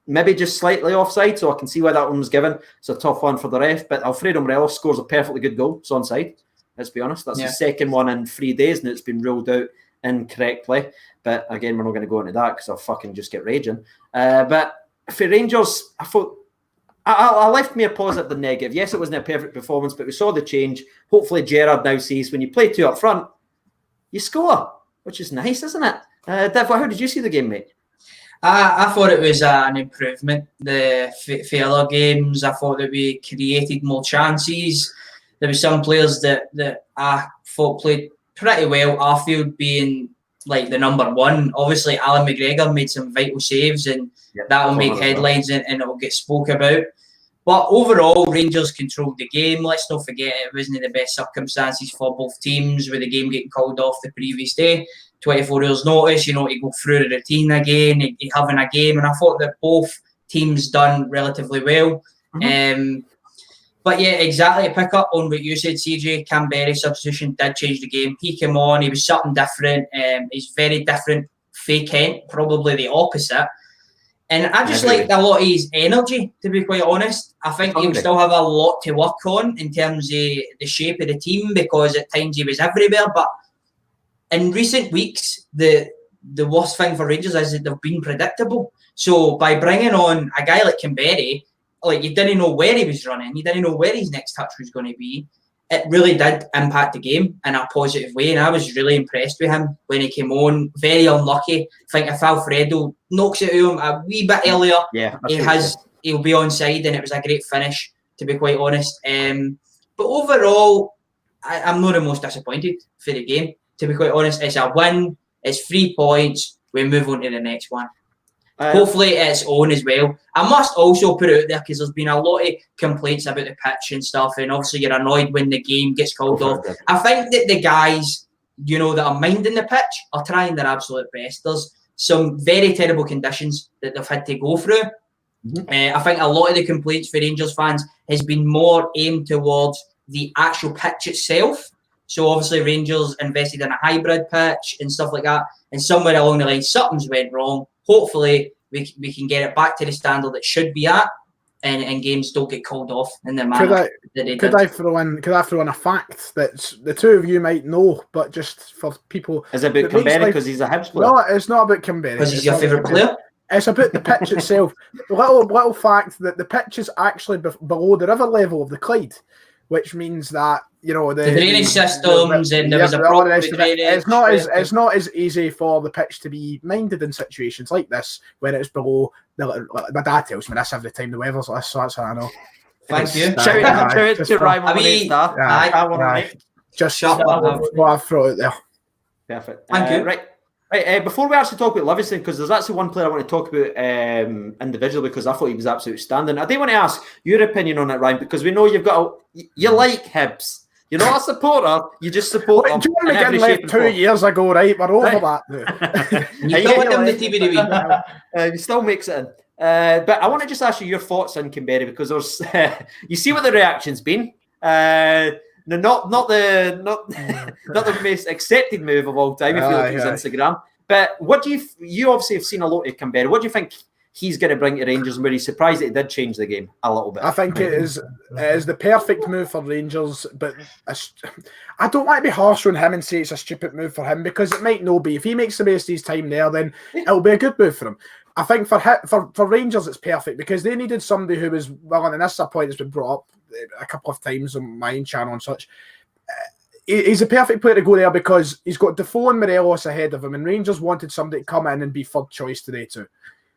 maybe just slightly offside, so I can see why that one was given. It's a tough one for the ref, but Alfredo Morelos scores a perfectly good goal. It's onside, let's be honest. That's the second one in 3 days, and it's been ruled out incorrectly. But again, we're not going to go into that because I'll fucking just get raging. But for Rangers, I thought I left me a positive and negative. Yes, it wasn't a perfect performance, but we saw the change. Hopefully, Gerrard now sees when you play 2 up front, you score, which is nice, isn't it? Dev, how did you see the game, mate? I thought it was an improvement. The other games, I thought that we created more chances. There were some players that I thought played pretty well. Arfield being like the number 1. Obviously, Alan McGregor made some vital saves, and that will make headlines and it will get spoke about. But overall, Rangers controlled the game. Let's not forget it wasn't the best circumstances for both teams, with the game getting called off the previous day. 24 hours notice, to go through the routine again, having a game, and I thought that both teams done relatively well. But yeah, exactly, to pick up on what you said, CJ, Canberra substitution did change the game. He came on, he was something different. He's very different. Faye Kent, probably the opposite. And I just liked a lot of his energy, to be quite honest. I think he'll still have a lot to work on in terms of the shape of the team, because at times he was everywhere, but in recent weeks, the worst thing for Rangers is that they've been predictable. So by bringing on a guy like Canberra, like you didn't know where he was running, you didn't know where his next touch was going to be. It really did impact the game in a positive way, and I was really impressed with him when he came on. Very unlucky. I think if Alfredo knocks it out of him a wee bit earlier, he'll be onside, and it was a great finish, to be quite honest. But overall, I'm not the most disappointed for the game. To be quite honest, it's a win. It's 3 points. We move on to the next one. Hopefully it's on as well. I must also put it out there, because there's been a lot of complaints about the pitch and stuff, and obviously you're annoyed when the game gets called off. I think that the guys, that are minding the pitch are trying their absolute best. There's some very terrible conditions that they've had to go through. I think a lot of the complaints for Rangers fans has been more aimed towards the actual pitch itself. So obviously Rangers invested in a hybrid pitch and stuff like that, and somewhere along the line something's went wrong. Hopefully we can get it back to the standard it should be at, and games don't get called off in the manner that they did. Could I throw in a fact that the 2 of you might know, but just for people? Is it about Canberra because he's a Hibs player? No, it's not about Canberra. Because he's your favourite player? It's about the pitch itself. Little fact that the pitch is actually below the river level of the Clyde, which means that the drainage systems and there was a problem with drainage. It's not as easy for the pitch to be minded in situations like this when it's below. My dad tells me this every time the weather's like this, so that's how I know. Thank you. Shout out to Ryan. Just Sharp what I've thrown out there. Perfect. Thank you. Right. Before we actually talk about Livingston, because there's actually one player I want to talk about individually, because I thought he was absolutely standing. I do want to ask your opinion on it, Ryan, because we know you like Hibs. You're not a supporter, you just support them. John McGinn left 2 years ago, right? We're over that now. You don't want them the TV. He still makes it in. But I want to just ask you your thoughts on Canberra, because there's you see what the reaction's been. Not the most accepted move of all time if you look at his Instagram. But what do you obviously have seen a lot of Canberra. What do you think he's going to bring to Rangers, and were you surprised that he did change the game a little bit? I think it is the perfect move for Rangers, but I don't want to be harsh on him and say it's a stupid move for him, because it might not be. If he makes the best of his time there, then it'll be a good move for him. I think for Rangers it's perfect, because they needed somebody who was willing, and this is a point that's been brought up a couple of times on my own channel and such. He's a perfect player to go there because he's got Defoe and Morelos ahead of him, and Rangers wanted somebody to come in and be third choice today too.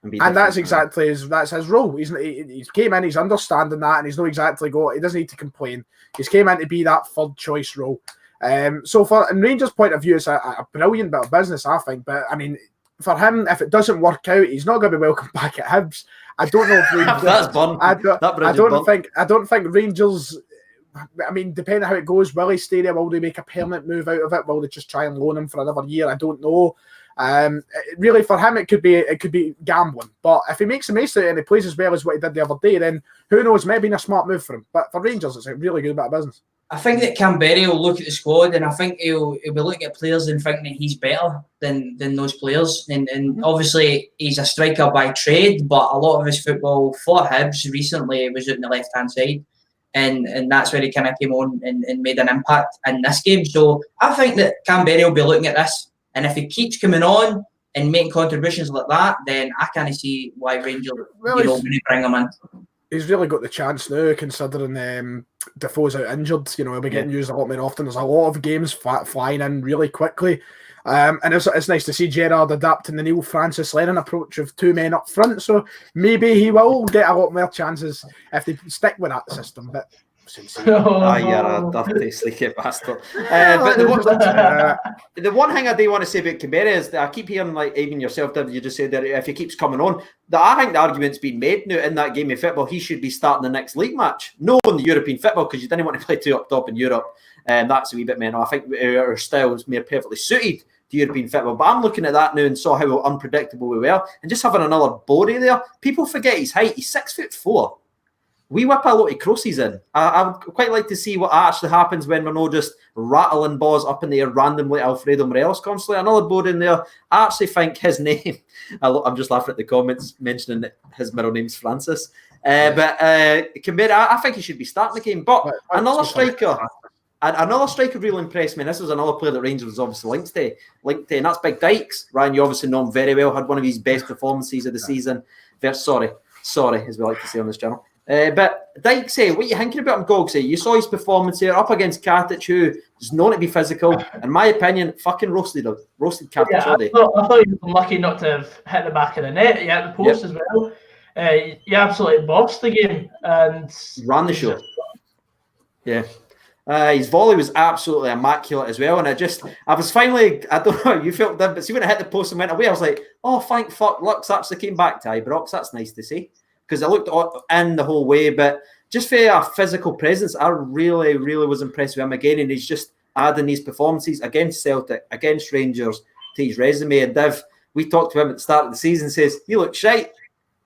And that's exactly that's his role. He came in, he's understanding that, and he's not exactly he doesn't need to complain. He's came in to be that third choice role. So in Rangers' point of view, it's a brilliant bit of business, I think. But I mean, for him, if it doesn't work out, he's not going to be welcome back at Hibs. I don't know if Rangers. That's burnt. I don't think Rangers. I mean, depending on how it goes, will he stay there? Will they make a permanent move out of it? Will they just try and loan him for another year? I don't know. Really, for him, it could be gambling. But if he makes the most of it and he plays as well as what he did the other day, then who knows? Maybe a smart move for him. But for Rangers, it's a really good bit of business. I think that Canberra will look at the squad, and I think he'll be looking at players and thinking that he's better than those players. And obviously, he's a striker by trade, but a lot of his football for Hibs recently was on the left-hand side. And that's where he kind of came on and made an impact in this game. So I think that Canberra will be looking at this. And if he keeps coming on and making contributions like that, then I can't see why Rangers when they bring him in. He's really got the chance now, considering Defoe's out injured. He'll be getting used a lot more often. There's a lot of games flying in really quickly. And it's nice to see Gerrard adapting the Neil Francis Lennon approach of 2 men up front. So maybe he will get a lot more chances if they stick with that system. But you're a dirty, sleeky bastard. But the one thing I do want to say about Canberra is that I keep hearing, like even yourself, David, you just said that if he keeps coming on, that I think the argument's been made now in that game of football, he should be starting the next league match. No in the European football, because you didn't want to play 2 up top in Europe. And that's a wee bit mental. I think our style is more perfectly suited to European football. But I'm looking at that now and saw how unpredictable we were. And just having another body there, people forget his height. He's 6'4". We whip a lot of crosses in. I would quite like to see what actually happens when we're not just rattling balls up in the air randomly, Alfredo Morelos constantly. Another board in there. I actually think his name, I'm just laughing at the comments mentioning that his middle name's Francis. But Canberra, I think he should be starting the game. But another striker really impressed me. And this was another player that Rangers was obviously linked to, and that's Big Dykes. Ryan, you obviously know him very well. Had one of his best performances of the season. Sorry, as we like to say on this channel. But Dykes, what are you thinking about him, Gogs? You saw his performance here up against Katic, who is known to be physical. In my opinion, fucking roasted Katic. Yeah, I thought he was unlucky not to have hit the back of the net. He hit the post as well. He absolutely bossed the game and ran the show. Yeah. His volley was absolutely immaculate as well, and I was finally, I don't know how you felt, but see when it hit the post and went away, I was like, oh, thank fuck, Lux actually came back to Ibrox. That's nice to see, because it looked in the whole way, but just for a physical presence, I really, really was impressed with him again, and he's just adding these performances against Celtic, against Rangers to his resume. And Div, we talked to him at the start of the season, says, you look shite.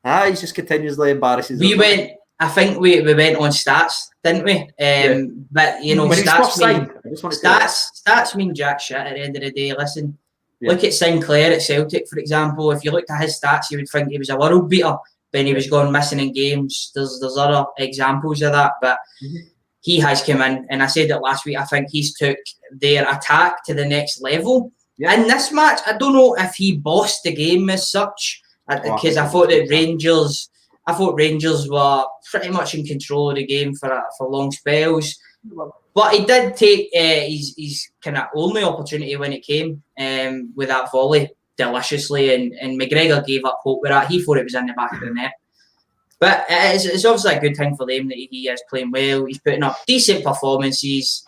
He's just continuously embarrasses. I think we went on stats, didn't we? But stats mean jack shit at the end of the day. Listen, look at Sinclair at Celtic, for example. If you looked at his stats, you would think he was a world beater when he was going missing in games. There's other examples of that, but he has come in, and I said it last week, I think he's took their attack to the next level. In this match, I don't know if he bossed the game as such, because I thought Rangers were pretty much in control of the game for long spells. But he did take his kind of only opportunity when it came with that volley deliciously, and McGregor gave up hope with that. He thought it was in the back of the net. But it's obviously a good thing for them that he is playing well. He's putting up decent performances.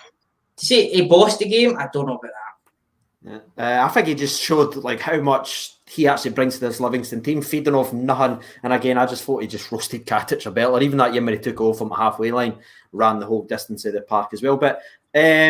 to say he bossed the game, I don't know about that. Yeah. I think he just showed like how much he actually brings to this Livingston team, feeding off nothing. And again, I just thought he just roasted Katic a bit. Or even that year when he took over from the halfway line, ran the whole distance of the park as well. But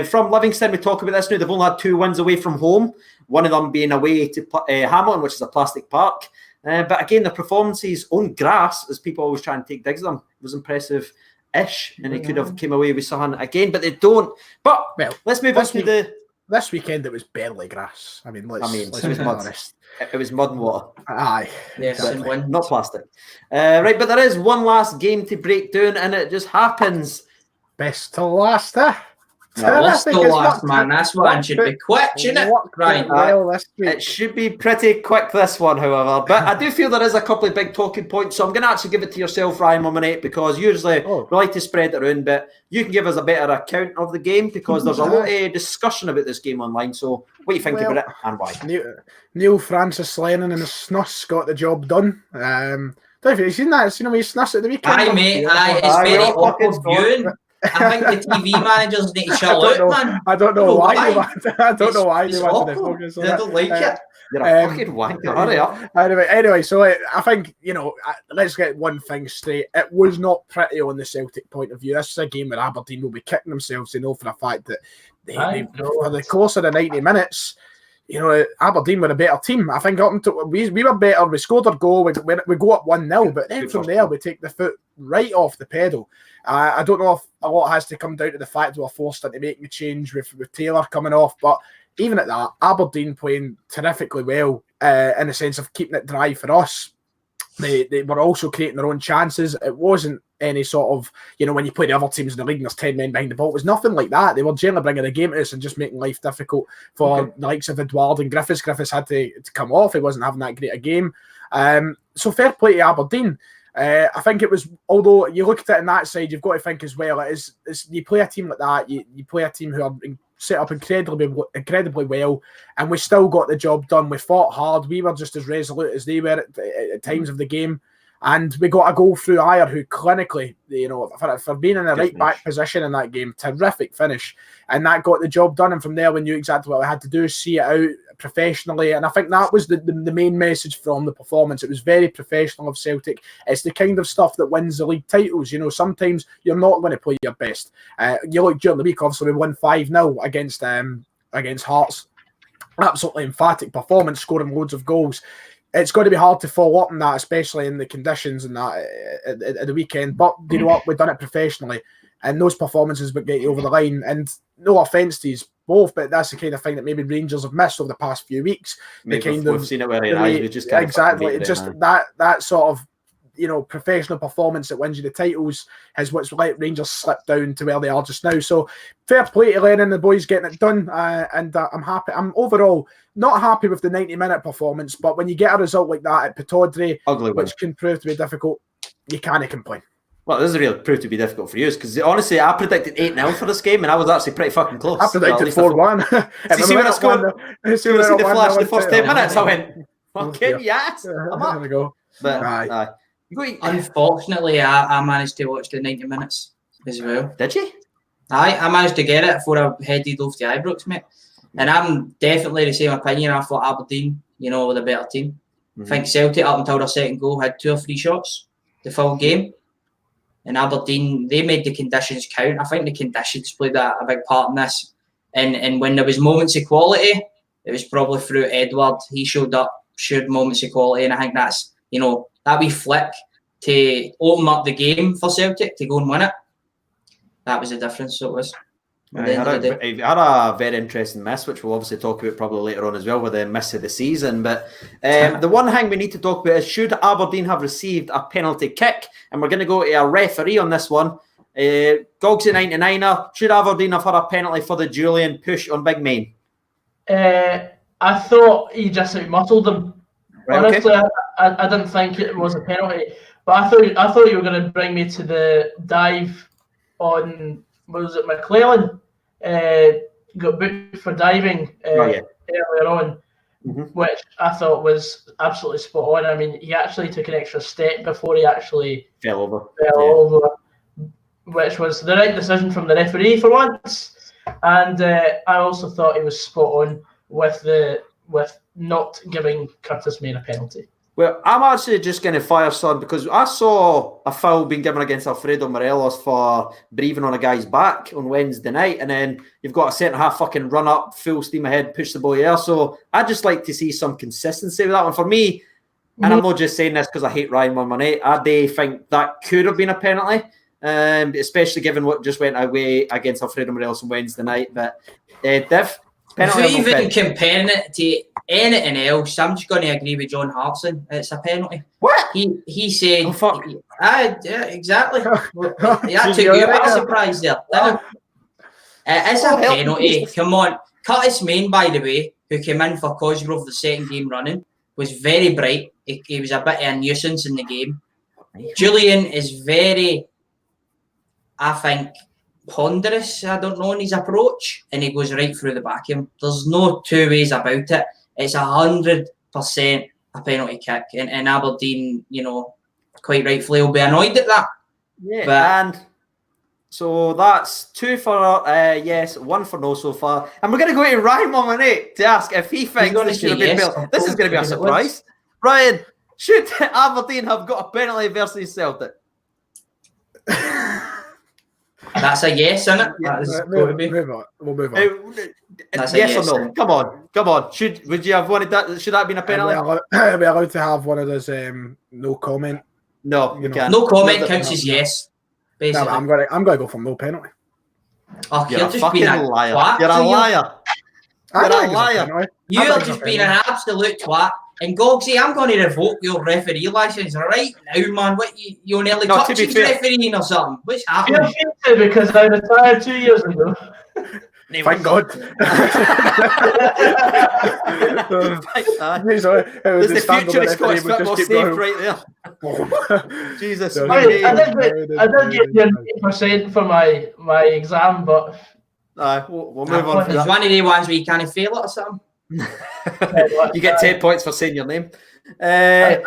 from Livingston, we talk about this now. They've only had 2 wins away from home. One of them being away to Hamilton, which is a plastic park. But again, the performances on grass, as people always try and take digs at them, was impressive-ish. And they could have came away with something again, but they don't. But let's move on to the... This weekend, it was barely grass. I mean, let's it was mud. honest. It was mud and water. Aye. Yes, exactly. Not plastic. Right, but there is one last game to break down, and it just happens. Best to last, Last to last, man. That's one should be quick, shouldn't it? Right. It should be pretty quick, this one, however. But I do feel there is a couple of big talking points, so I'm going to actually give it to yourself, Ryan Mominate, because usually we like to spread it around, but you can give us a better account of the game, because there's a lot of discussion about this game online. So what do you think about it and why? Neil Francis Lennon and the Snuss got the job done. Have you seen that? You know, he snuss at the weekend. Aye, mate. It's very awkward viewing. I think the TV managers need to chill out, man. I don't know why. I don't know why they wanted to focus on that. They don't like it. You're a fucking wanker. Hurry up. Anyway, so I think, let's get one thing straight. It was not pretty on the Celtic point of view. This is a game where Aberdeen will be kicking themselves. They know for a fact that they for the course of the 90 minutes, Aberdeen were a better team. I think up until we were better. We scored our goal. We go up 1-0, but then from there we take the foot right off the pedal. I don't know if a lot has to come down to the fact we were forced into making a change with Taylor coming off, but even at that, Aberdeen playing terrifically well in the sense of keeping it dry for us. They were also creating their own chances. It wasn't any sort of, when you play the other teams in the league and there's 10 men behind the ball. It was nothing like that. They were generally bringing the game to us and just making life difficult for the likes of Edouard and Griffiths. Griffiths had to come off. He wasn't having that great a game. So fair play to Aberdeen. I think it was, although you look at it on that side, you've got to think as well, you play a team like that, you play a team who are set up incredibly well, and we still got the job done. We fought hard. We were just as resolute as they were at times of the game, and we got a goal through Ajer, who clinically, for being in the right back position in that game, terrific finish, and that got the job done. And from there, we knew exactly what we had to do, see it out professionally, and I think that was the main message from the performance. It was very professional of Celtic. It's the kind of stuff that wins the league titles. Sometimes you're not going to play your best. You look during the week, obviously we won 5-0 against Hearts. Absolutely emphatic performance, scoring loads of goals. It's going to be hard to follow up on that, especially in the conditions and that at the weekend. But you know what? We've done it professionally, and those performances would get you over the line. And no offence to you both, but that's the kind of thing that maybe Rangers have missed over the past few weeks. We've seen it where we just exactly. It's just that sort of professional performance that wins you the titles is what's let Rangers slip down to where they are just now. So fair play to Lennon and the boys getting it done, and I'm happy. I'm overall not happy with the 90-minute performance, but when you get a result like that at Pataudry, which can prove to be difficult, you can't complain. Well, this is really proved to be difficult for you, because honestly, I predicted 8-0 for this game, and I was actually pretty fucking close. I predicted 4-1. See when I scored? See the flash the first 10 minutes? I went, okay, yes, I'm up. There we go. But aye. Unfortunately, I managed to watch the 90 minutes as well. Did you? Aye, I managed to get it before I headed off to Ibrox, mate. And I'm definitely the same opinion. I thought Aberdeen, were the better team. I think Celtic, up until their second goal, had 2 or 3 shots the full game. And Aberdeen, they made the conditions count. I think the conditions played a big part in this. And when there was moments of quality, it was probably through Edouard. He showed moments of quality, and I think that's, that wee flick to open up the game for Celtic to go and win it. That was the difference. So it was. He had a very interesting miss, which we'll obviously talk about probably later on as well, with the miss of the season. But the one thing we need to talk about is, should Aberdeen have received a penalty kick? And we're going to go to a referee on this one. Gogsy 99er, should Aberdeen have had a penalty for the Julian push on Big Main? I thought he just outmuscled them. Right, honestly, okay. I didn't think it was a penalty, but I thought you were going to bring me to the dive on, was it McClellan? Got booked for diving earlier on, which I thought was absolutely spot on. I mean, he actually took an extra step before he actually fell over, which was the right decision from the referee for once. And I also thought he was spot on with not giving Curtis Main a penalty. Well, I'm actually just going to fire Son because I saw a foul being given against Alfredo Morelos for breathing on a guy's back on Wednesday night, and then you've got a centre-half fucking run up, full steam ahead, push the ball there. So I'd just like to see some consistency with that one. For me, and I'm not just saying this because I hate Ryan 118, I do think that could have been a penalty, especially given what just went away against Alfredo Morelos on Wednesday night. But Div, penalty. If you're even comparing it to anything else, I'm just going to agree with John Hartson. It's a penalty. What? He said... Oh, fuck. Yeah, exactly. That took you by surprise there, didn't it? It's a penalty. Come on. Curtis Main, by the way, who came in for Cosgrove the second game running, was very bright. He was a bit of a nuisance in the game. Julian is very, I think, ponderous, I don't know, in his approach, and he goes right through the back of him. There's no two ways about it. It's 100% a penalty kick, and Aberdeen, quite rightfully will be annoyed at that. Yeah, but, and so that's 2 for yes, 1 for no so far. And we're going to go to Ryan Mominate to ask if he thinks this should have been built. This is going to be a surprise. Ryan, should Aberdeen have got a penalty versus Celtic? That's a yes, isn't it? We'll move on. That's yes yes, or no? Come on. Would you have wanted that? Should that have been a penalty? Are we allowed to have one of those no comment? No, you can't. No comment counts as yes. Basically. No, I'm gonna go for no penalty. Oh, You're just fucking being a liar. twat. You're a liar. You're a liar. You're just being an absolute twat. And Gogsy, I'm going to revoke your referee license right now, man. What you nearly touching refereeing or something? What's happening? Because I retired 2 years ago. Thank God. The futurist Scottish football safe right there. Jesus. I did get the 8% for my exam, but we'll move on. It's one of the ones where you can't fail it or something. You get 10 points for saying your name. There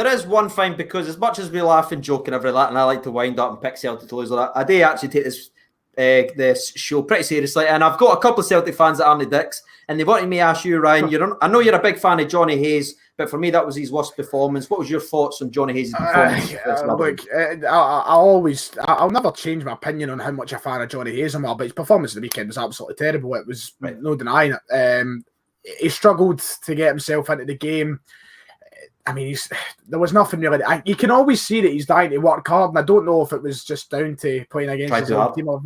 is one thing, because as much as we laugh and joke and everything like that, and I like to wind up and pick Celtic to lose all that, I do actually take this show pretty seriously, and I've got a couple of Celtic fans that aren't dicks, and they wanted me to ask you, Ryan, I know you're a big fan of Johnny Hayes, but for me that was his worst performance. What was your thoughts on Johnny Hayes' performance? I'll never change my opinion on how much a fan of Johnny Hayes am, but his performance of the weekend was absolutely terrible. It was no denying it. He struggled to get himself into the game. I mean, there was nothing really. You can always see that he's dying to work hard, and I don't know if it was just down to playing against his own team or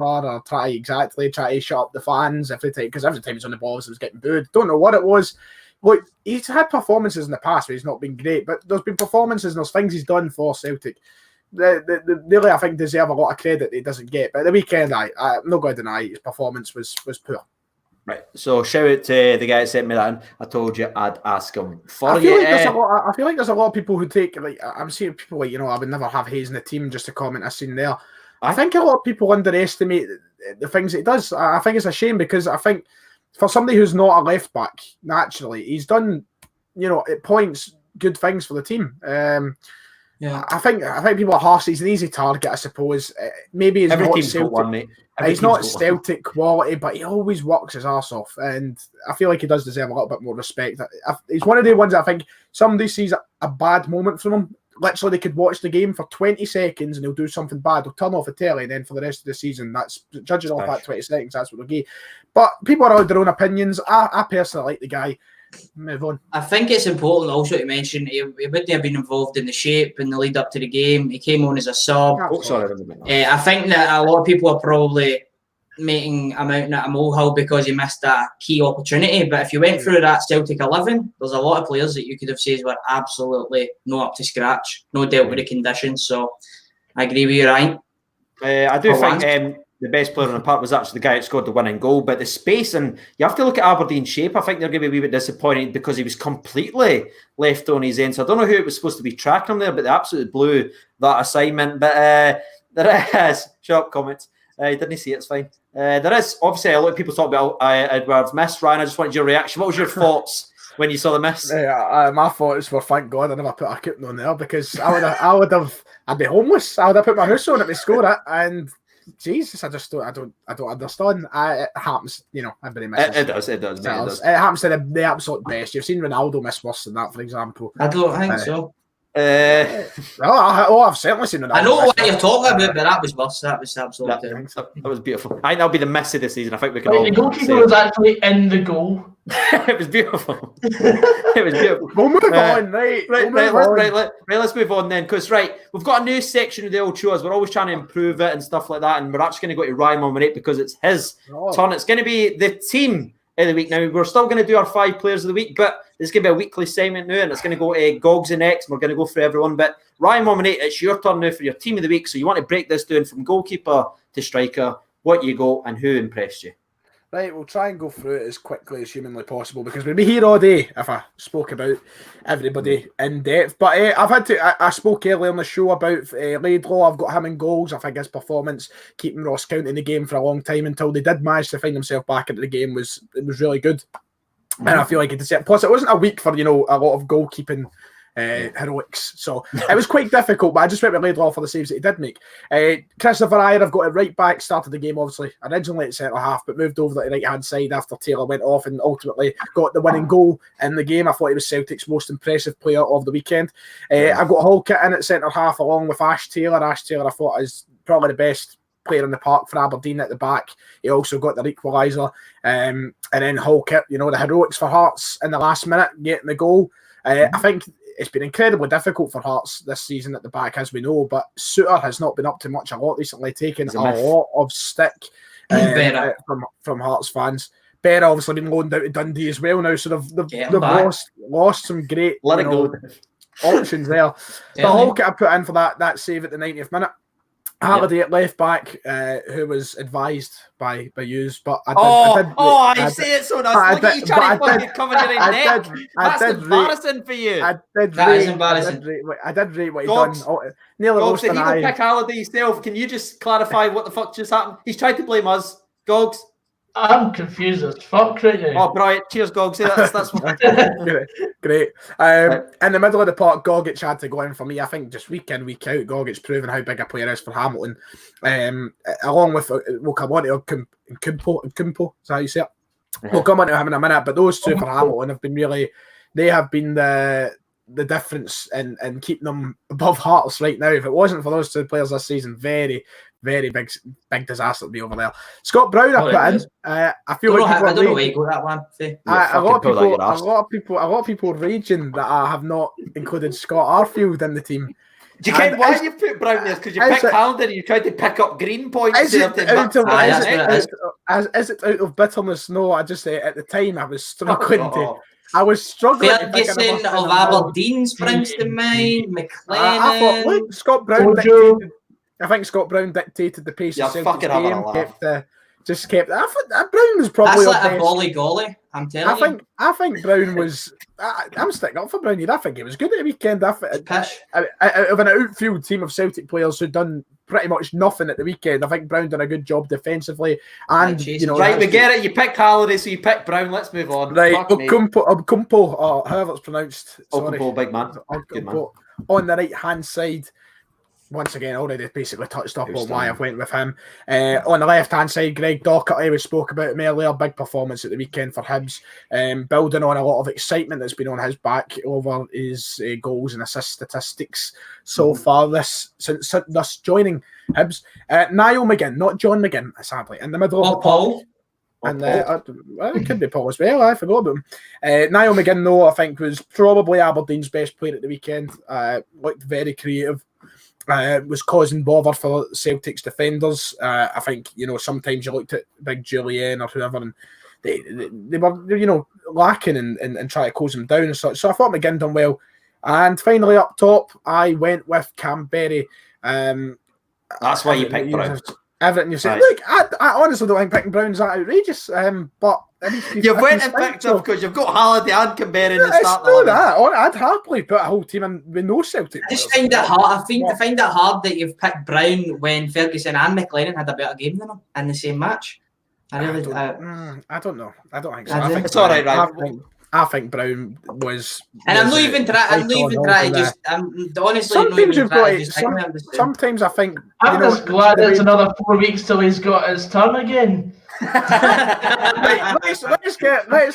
try to shut up the fans every time, because every time he's on the ball, he was getting booed. Don't know what it was. Look, he's had performances in the past where he's not been great, but there's been performances and there's things he's done for Celtic. Really, I think, deserve a lot of credit that he doesn't get. But the weekend, I'm not going to deny his performance was poor. Right, so shout out to the guy that sent me that in. I told you I'd ask him for I feel like there's a lot of people who take, like, I'm seeing people like, I would never have Hayes in the team, just a comment I've seen there. I think a lot of people underestimate the things that he does. I think it's a shame, because I think for somebody who's not a left back, naturally, he's done, at points, good things for the team. Yeah, I think people are harsh. He's an easy target, I suppose. Maybe he's every not team's Celtic. got one, mate. He's not Celtic quality, but he always works his arse off, and I feel like he does deserve a little bit more respect. He's one of the ones that I think somebody sees a bad moment from him. Literally, they could watch the game for 20 seconds and he'll do something bad. He'll turn off the telly, and then for the rest of the season, that's judging off that 20 seconds. That's what they'll get. But people are allowed their own opinions. I personally like the guy. Move on. I think it's important also to mention he wouldn't have been involved in the shape in the lead up to the game. He came on as a sub. Oh, sorry. I think that a lot of people are probably making a mountain out of a molehill because he missed a key opportunity. But if you went through that Celtic 11, there's a lot of players that you could have said were absolutely not up to scratch, no dealt with the conditions. So I agree with you, Ryan. I do think the best player on the park was actually the guy that scored the winning goal. But the space, and you have to look at Aberdeen's shape. I think they're going to be a wee bit disappointed because he was completely left on his end. So I don't know who it was supposed to be tracking him there, but they absolutely blew that assignment. But there is, shut up, comments. Didn't see it, it's fine. There is, obviously, a lot of people talk about Edward's miss. Ryan, I just wanted your reaction. What was your thoughts when you saw the miss? My thoughts were, thank God I never put a coupon on there, because I'd be homeless. I would have put my house on it to score it, and Jesus, I don't understand. It happens, everybody misses. It does, mate. It does. It happens to the absolute best. You've seen Ronaldo miss worse than that, for example. I don't think so. I've certainly seen Ronaldo. I know what you're talking about, but that was worse. That was absolutely. That was beautiful. I think that'll be the miss of the season. I think we can all. The goalkeeper was actually in the goal. It was beautiful. It was beautiful. We'll move on, right? Let's move on then, because we've got a new section of the old show as we're always trying to improve it and stuff like that, and we're actually going to go to Ryan Mominate because it's his turn. It's going to be the team of the week. Now we're still going to do our 5 players of the week, but there's going to be a weekly segment now, and it's going to go to Gogs and X, and we're going to go through everyone. But Ryan Mominate, it's your turn now for your team of the week. So you want to break this down from goalkeeper to striker, what you go and who impressed you. Right, we'll try and go through it as quickly as humanly possible because we'd be here all day if I spoke about everybody in depth. But I spoke earlier on the show about Laidlaw. I've got him in goals. I think his performance, keeping Ross County in the game for a long time until they did manage to find themselves back into the game, was really good. And I feel like it deserved. Plus, it wasn't a week for a lot of goalkeeping heroics, so it was quite difficult. But I just went with Laidlaw for the saves that he did make. Christopher Ajer, I've got it right back. Started the game obviously originally at centre half, but moved over to the right hand side after Taylor went off and ultimately got the winning goal in the game. I thought he was Celtic's most impressive player of the weekend. I've got Halkett in at centre half along with Ash Taylor. Ash Taylor, I thought, is probably the best player in the park for Aberdeen at the back. He also got their equaliser. And then Halkett, the heroics for Hearts in the last minute, getting the goal. I think it's been incredibly difficult for Hearts this season at the back, as we know, but Suter has not been up to much a lot recently, taking a lot of stick from Hearts fans. Berra obviously been loaned out to Dundee as well now, so they've lost some great options there. The Halkett I put in for that save at the 90th minute. Halliday at left back, who was advised by yous, but I say it so nice. Look at you trying to fucking cover your neck. That's embarrassing for you. That is embarrassing. I did rate what he done. Nearly lost an eye. Pick Halliday yourself. Can you just clarify what the fuck just happened? He's tried to blame us. Gogs. I'm confused as fuck right now. Oh, brilliant. Cheers, Gogs. That's what... Great. In the middle of the park, Gogic had to go in for me. I think just week in, week out, Gogic's proven how big a player is for Hamilton. Along with, we'll come on to Kumpo, is that how you say it? We'll come on to him in a minute, but those two for Hamilton have been the difference in keeping them above Hearts right now. If it wasn't for those two players this season, very, very big disaster to be over there. Scott Brown, I put in. I feel like I don't know where you go that one. A lot of people raging that I have not included Scott Arfield in the team. Do you why you put Brown there? Because you picked Calder and you tried to pick up green points. Is it out of bitterness? No, I just say at the time I was struggling I was struggling. Ferguson of Aberdeen springs to mind. McLennan. I thought, look, Scott Brown dictated. I think Scott Brown dictated the pace of Celtic's game. Brown was probably. That's like a golly. I'm telling you. I think Brown was. I'm sticking up for Brown here. I think he was good at the weekend. Out of an outfield team of Celtic players who'd done pretty much nothing at the weekend, I think Brown done a good job defensively. And right, we get it. You picked Halliday, so you picked Brown. Let's move on. Right, Kumpo, or however it's pronounced. Kumpo, big man. Good man. On the right hand side. Once again, already basically touched up on why I've went with him. On the left-hand side, Greg Docherty, we spoke about him earlier. Big performance at the weekend for Hibs. Building on a lot of excitement that's been on his back over his goals and assist statistics so far since joining Hibs. Niall McGinn, not John McGinn, sadly, in the middle of the Paul. And it could be Paul as well. I forgot about him. Niall McGinn, though, I think was probably Aberdeen's best player at the weekend. Looked very creative. Was causing bother for Celtic's defenders. I think, sometimes you looked at Big Julian or whoever and they were, lacking and trying to close them down and such. So I thought McGinn done well. And finally up top, I went with Canberra. That's why you picked Brown. Everything you said. Look, I honestly don't think picking Brown's that outrageous. But you went and picked him because you've got Halliday and Canberra in the start. It's not that. I'd happily put a whole team in with no Celtic. I just find it hard. I find it hard that you've picked Brown when Ferguson and McLennan had a better game than him in the same match. I don't know. I don't think so. It's all right, right? I think Brown was. And I'm not even trying. Honestly, sometimes you've got just sometimes I think. I'm just glad it's another 4 weeks till he's got his turn again. Right, let's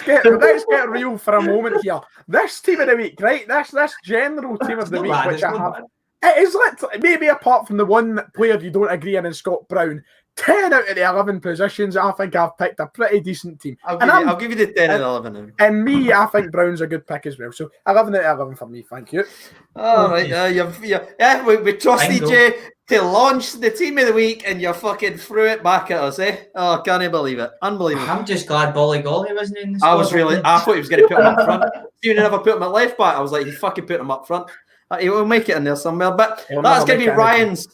get real for a moment here. This team of the week, right? This general team of the week, which I have. It is literally, maybe apart from the one player you don't agree on, Scott Brown, 10 out of the 11 positions, I think I've picked a pretty decent team. I'll give you the 10 out of 11. And me, I think Brown's a good pick as well. So 11 out of 11 for me, thank you. All right, we trusted you to launch the team of the week and you fucking threw it back at us, eh? Oh, can't believe it. Unbelievable. I'm just glad Bolly Golly wasn't in the squad. I thought he was going to put him up front. You never put him at left back. I was like, he fucking put him up front. He will make it in there somewhere. But that's going to be Ryan's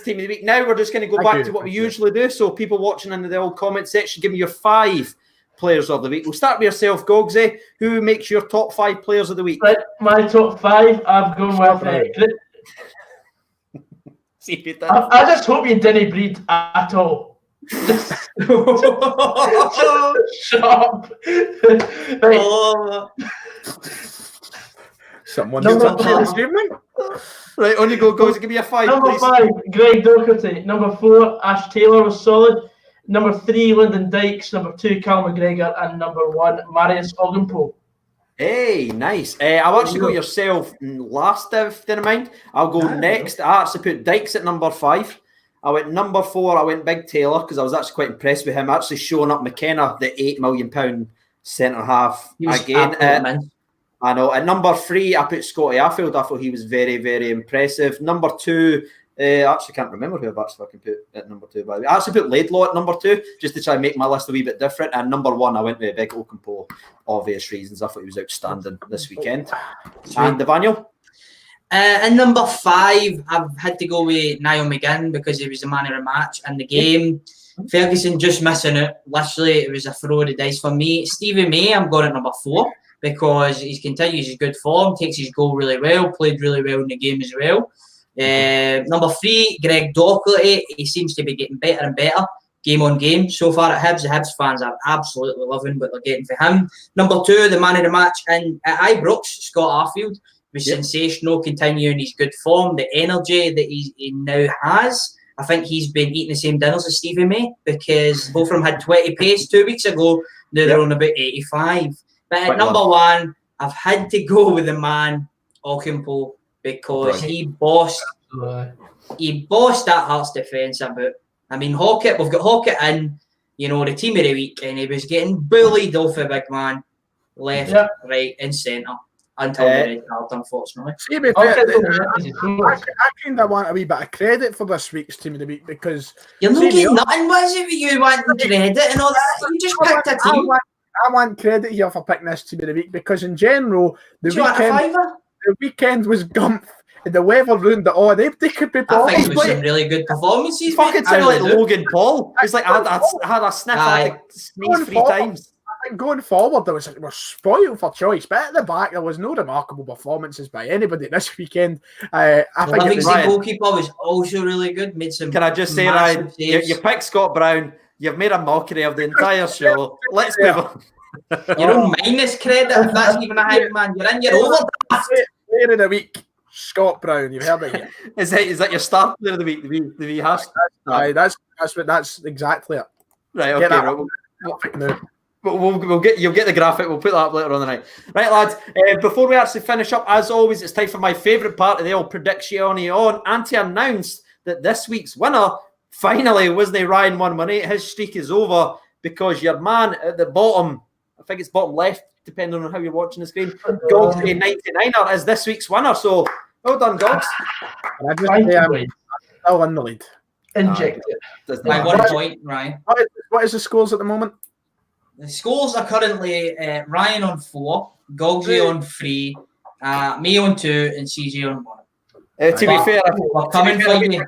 team of the week. Now we're just going to go back to what we usually do. So people watching in the old comment section, give me your 5 players of the week. We'll start with yourself, Gogsy. Who makes your top 5 players of the week? Right, my top 5, I've gone with... I just hope you didn't breed at all. Shut up. Right. Someone this evening. Right, on you go, Gogsy. Give me a 5, Number please. 5, Greg Docherty. Number 4, Ash Taylor was solid. Number 3, Lyndon Dykes. Number 2, Cal McGregor. And number 1, Marius Oggenpo. Hey, nice. I'll actually go yourself last, if you don't mind. I'll go next. I actually put Dykes at number 5. I went number 4. I went Big Taylor because I was actually quite impressed with him. Actually showing up McKenna, the £8 million centre half again. I know. At number 3, I put Scotty Arfield. I thought he was very, very impressive. Number 2, I actually can't remember who I've actually fucking put at number 2, by the way. I actually put Laidlaw at number 2, just to try and make my list a wee bit different. And number 1, I went with Big Oggenpo, obvious reasons. I thought he was outstanding this weekend. And Daniel? And number 5, I've had to go with Niall McGinn because he was the man of the match and the game. Ferguson just missing it. Literally, it was a throw of the dice for me. Stevie May, I'm going at number 4 because he continues his good form, takes his goal really well, played really well in the game as well. Number 3, Greg Docherty. He seems to be getting better and better, game on game. So far at Hibs, the Hibs fans are absolutely loving what they're getting for him. Number 2, the man of the match, and at Ibrox, Scott Arfield was sensational, continuing his good form, the energy that he now has. I think he's been eating the same dinners as Stevie May because both of them had 20 pace 2 weeks ago. Now they're on about 85. But at number 1, I've had to go with the man, Oggenpo, because he bossed that Hearts defence a bit. I mean, Hockett, we've got Hockett in, the team of the week, and he was getting bullied off a big man, left, right, and centre until the red card, unfortunately. I kind of want a wee bit of credit for this week's team of the week because you're not getting nothing. What is it with you wanting credit and all that? You just picked a team. I want credit here for picking this team of the week because in general, the weekend was gumph. The weather ruined it all. They could be. I think it was some really good performances. Fucking sounded like Logan Paul. It's like I had a sniff. I had to sneeze 3 times. I think going forward, we're spoiled for choice. But at the back, there was no remarkable performances by anybody this weekend. I think the goalkeeper was also really good. Made some. Can I just say, Ryan, you picked Scott Brown. You've made a mockery of the entire show. Let's move on. You don't mind this credit if that's even a hype, man. You're in your overdraft. Player of the week, Scott Brown. You've heard it here. Is that your star player of the week? The wee hashtag? That's exactly it. Right. Okay. You'll get the graphic. We'll put that up later on the night. Right, lads. Before we actually finish up, as always, it's time for my favourite part of the old prediction on. Ante announced that this week's winner finally wasn't Ryan 118. His streak is over because your man at the bottom, I think it's bottom left, depending on how you're watching the screen, Gogs 99er is this week's winner. So well done, Gogs. I'll win the lead. Inject it. By 1 point, Ryan. What is the scores at the moment? The scores are currently Ryan on 4, Gogsy on 3, me on 2, and CJ on 1. To be fair, we're coming for you.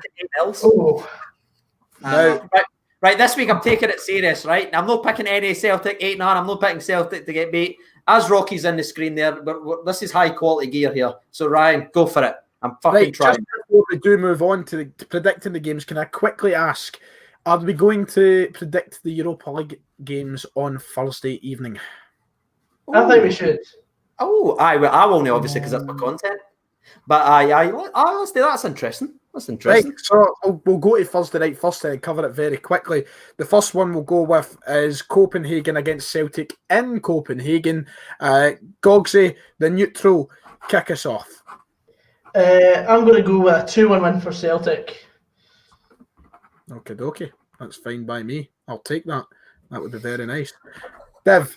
Right, this week I'm taking it serious, right? I'm not picking any Celtic 8-9. I'm not picking Celtic to get beat. As Rocky's in the screen there, but this is high quality gear here. So Ryan, go for it. I'm fucking trying. Just before we do move on to predicting the games, can I quickly ask, are we going to predict the Europa League games on Thursday evening? I think we should. Oh, well, I won't obviously because that's my content. But let's do that. That's interesting. Right, so we'll go to Thursday night first and cover it very quickly. The first one we'll go with is Copenhagen against Celtic in Copenhagen. Gogsy, the neutral, kick us off. I'm going to go with a 2-1 win for Celtic. Okie dokie. That's fine by me. I'll take that. That would be very nice. Dev?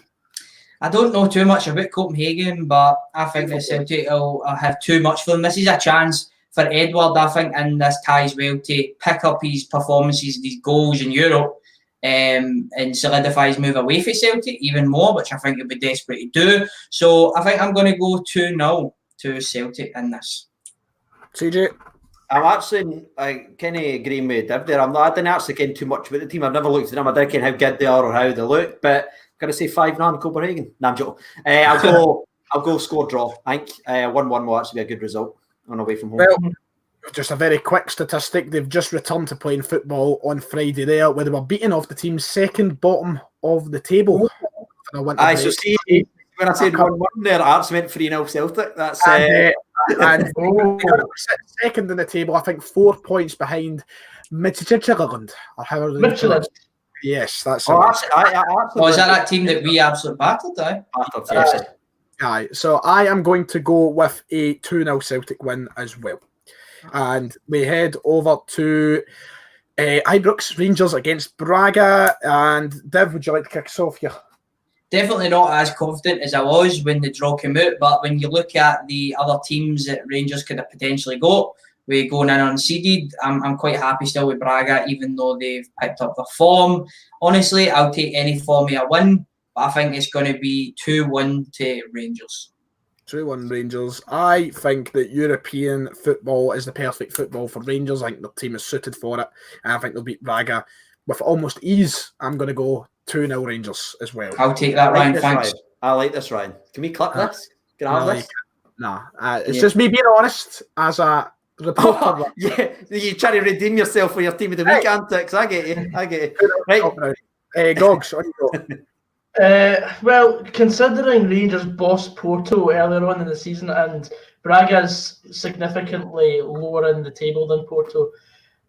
I don't know too much about Copenhagen, but I think that Celtic will have too much for them. This is a chance for Edward, I think, in this tie as well, to pick up his performances, these goals in Europe, and solidify his move away from Celtic even more, which I think he'll be desperate to do. So I think I'm going to go 2-0 to Celtic in this. CJ? I'm actually kind of agreeing with Div there. I didn't actually ken too much about the team. I've never looked at them. I don't ken how good they are or how they look, but I'm going to say 5-0 Copenhagen. No, I'm joking. I'll go score draw. I think 1-1 will actually be a good result on away from home. Well, just a very quick statistic. They've just returned to playing football on Friday there, where they were beaten off the team's second bottom of the table. So see, when I said 1-1 there, I actually meant 3-0 Celtic. That's and second in the table, I think 4 points behind Midtjylland. Midtjylland. Yes, that's is that team that we absolutely battered? Aye, so I am going to go with a 2-0 Celtic win as well. And we head over to Ibrox Rangers against Braga. And Dev, would you like to kick us off here? Definitely not as confident as I was when the draw came out, but when you look at the other teams that Rangers could have potentially got, we're going in unseeded. I'm quite happy still with Braga, even though they've picked up their form. Honestly, I'll take any form of a win, but I think it's going to be 2-1 to Rangers. 2-1 Rangers. I think that European football is the perfect football for Rangers. I think the team is suited for it, and I think they'll beat Braga with almost ease. I'm going to go 2-0 Rangers as well. I'll take that, Ryan. Thanks. Ryan. I like this, Ryan. Can we clip this? Can I have this? It's just me being honest as a reporter. Yeah, you trying to redeem yourself for your team of the week antics. I get you. Right. Gogs, on you go. Well, considering Rangers bossed Porto earlier on in the season and Braga's significantly lower in the table than Porto,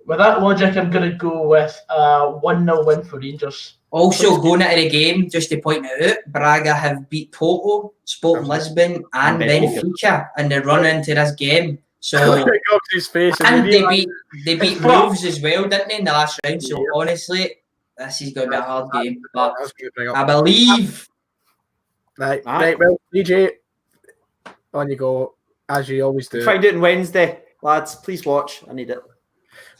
with that logic, I'm going to go with a 1-0 win for Rangers. Also, going into the game, just to point it out, Braga have beat Porto, Sporting Lisbon and Benfica in the run into this game. So, and they beat Wolves as well, didn't they, in the last round? So, honestly, this is going to be a hard game. But I believe. Right. Well, DJ, on you go, as you always do. Find it on Wednesday, lads. Please watch. I need it.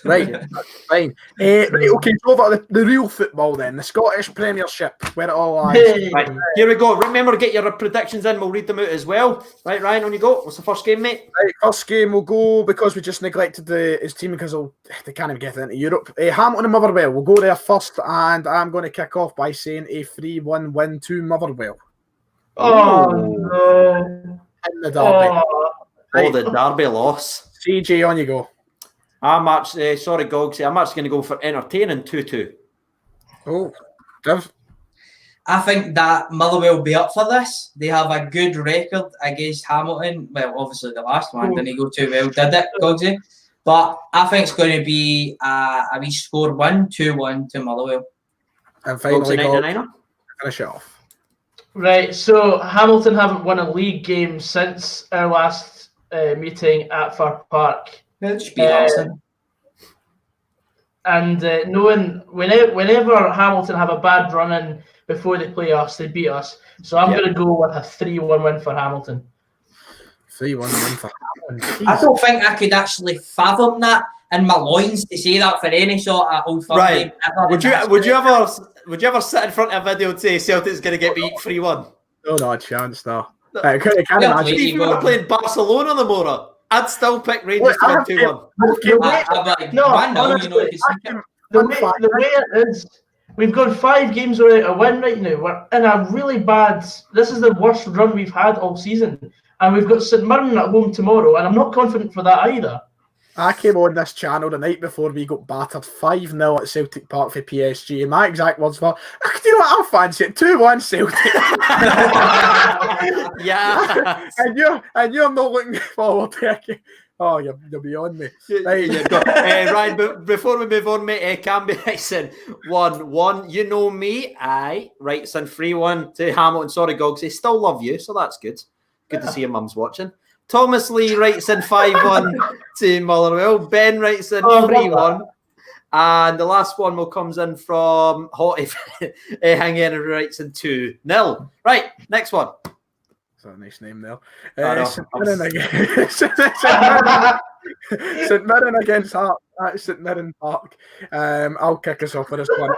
Right, that's fine. Right, okay, so over to the real football then, the Scottish Premiership, where it all lies. Right, here we go. Remember to get your predictions in. We'll read them out as well. Right, Ryan, on you go. What's the first game, mate? Right, first game we'll go, because we just neglected his team because they can't even get into Europe. Hamilton and Motherwell, we'll go there first, and I'm going to kick off by saying a 3-1 win to Motherwell. Oh, no. In the derby. The derby loss. CJ, on you go. I'm actually, sorry, Gogsy, I'm actually going to go for entertaining 2-2. Oh, Dev? I think that Motherwell will be up for this. They have a good record against Hamilton. Well, obviously the last one didn't go too well, did it, Gogsy? But I think it's going to be a wee score 1-2-1 to Motherwell. And finally, finish it off. Right, so Hamilton haven't won a league game since our last meeting at Fir Park. And knowing whenever Hamilton have a bad run in before they play us, they beat us. So I'm going to go with a 3-1 win for Hamilton. 3-1 win for Hamilton. I don't think I could actually fathom that in my loins to say that for any sort of Old Firm game ever. Would you ever sit in front of a video and say Celtic's going to get beat 3-1? No, not a chance, no. I can't imagine. If we were playing Barcelona the Mora, I'd still pick Rangers to win 2-1. The way it is, we've got 5 games without a win right now. We're in a really bad. This is the worst run we've had all season, and we've got St Mirren at home tomorrow, and I'm not confident for that either. I came on this channel the night before we got battered 5-0 at Celtic Park for PSG. And my exact words were, do you know what, I fancy it, 2-1 Celtic. Yeah. and you're not looking forward to it. Oh, you're beyond me. Right. Ryan, but before we move on, mate, Camby writes in 1-1. You know me. Aye. Writes in 3-1 to Hamilton. Sorry, Gogs. They still love you, so that's good. Good to see your mum's watching. Thomas Lee writes in 5-1 to Motherwell. Ben writes in 3-1. And the last one comes in from Hottie Hanging and writes in 2-0. Right, next one. That's a nice name there. St Mirren against Hart at St Mirren Park. I'll kick us off for this one.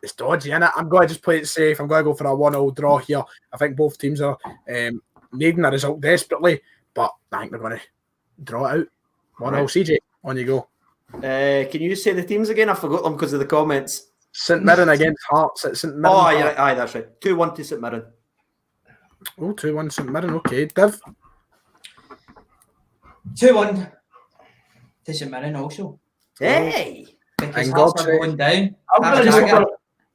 It's dodgy, innit? I'm going to just play it safe. I'm going to go for a 1-0 draw here. I think both teams are needing a result desperately, but I think they're going to draw it out. 1-0 CJ, on you go. Can you say the teams again? I forgot them because of the comments. St Mirren against Hearts at St Mirren. Aye, that's right. 2-1 to St Mirren. Oh, 2-1 St Mirren. Okay, Div. 2-1 to St Mirren also. Hey! Because Hearts are going down.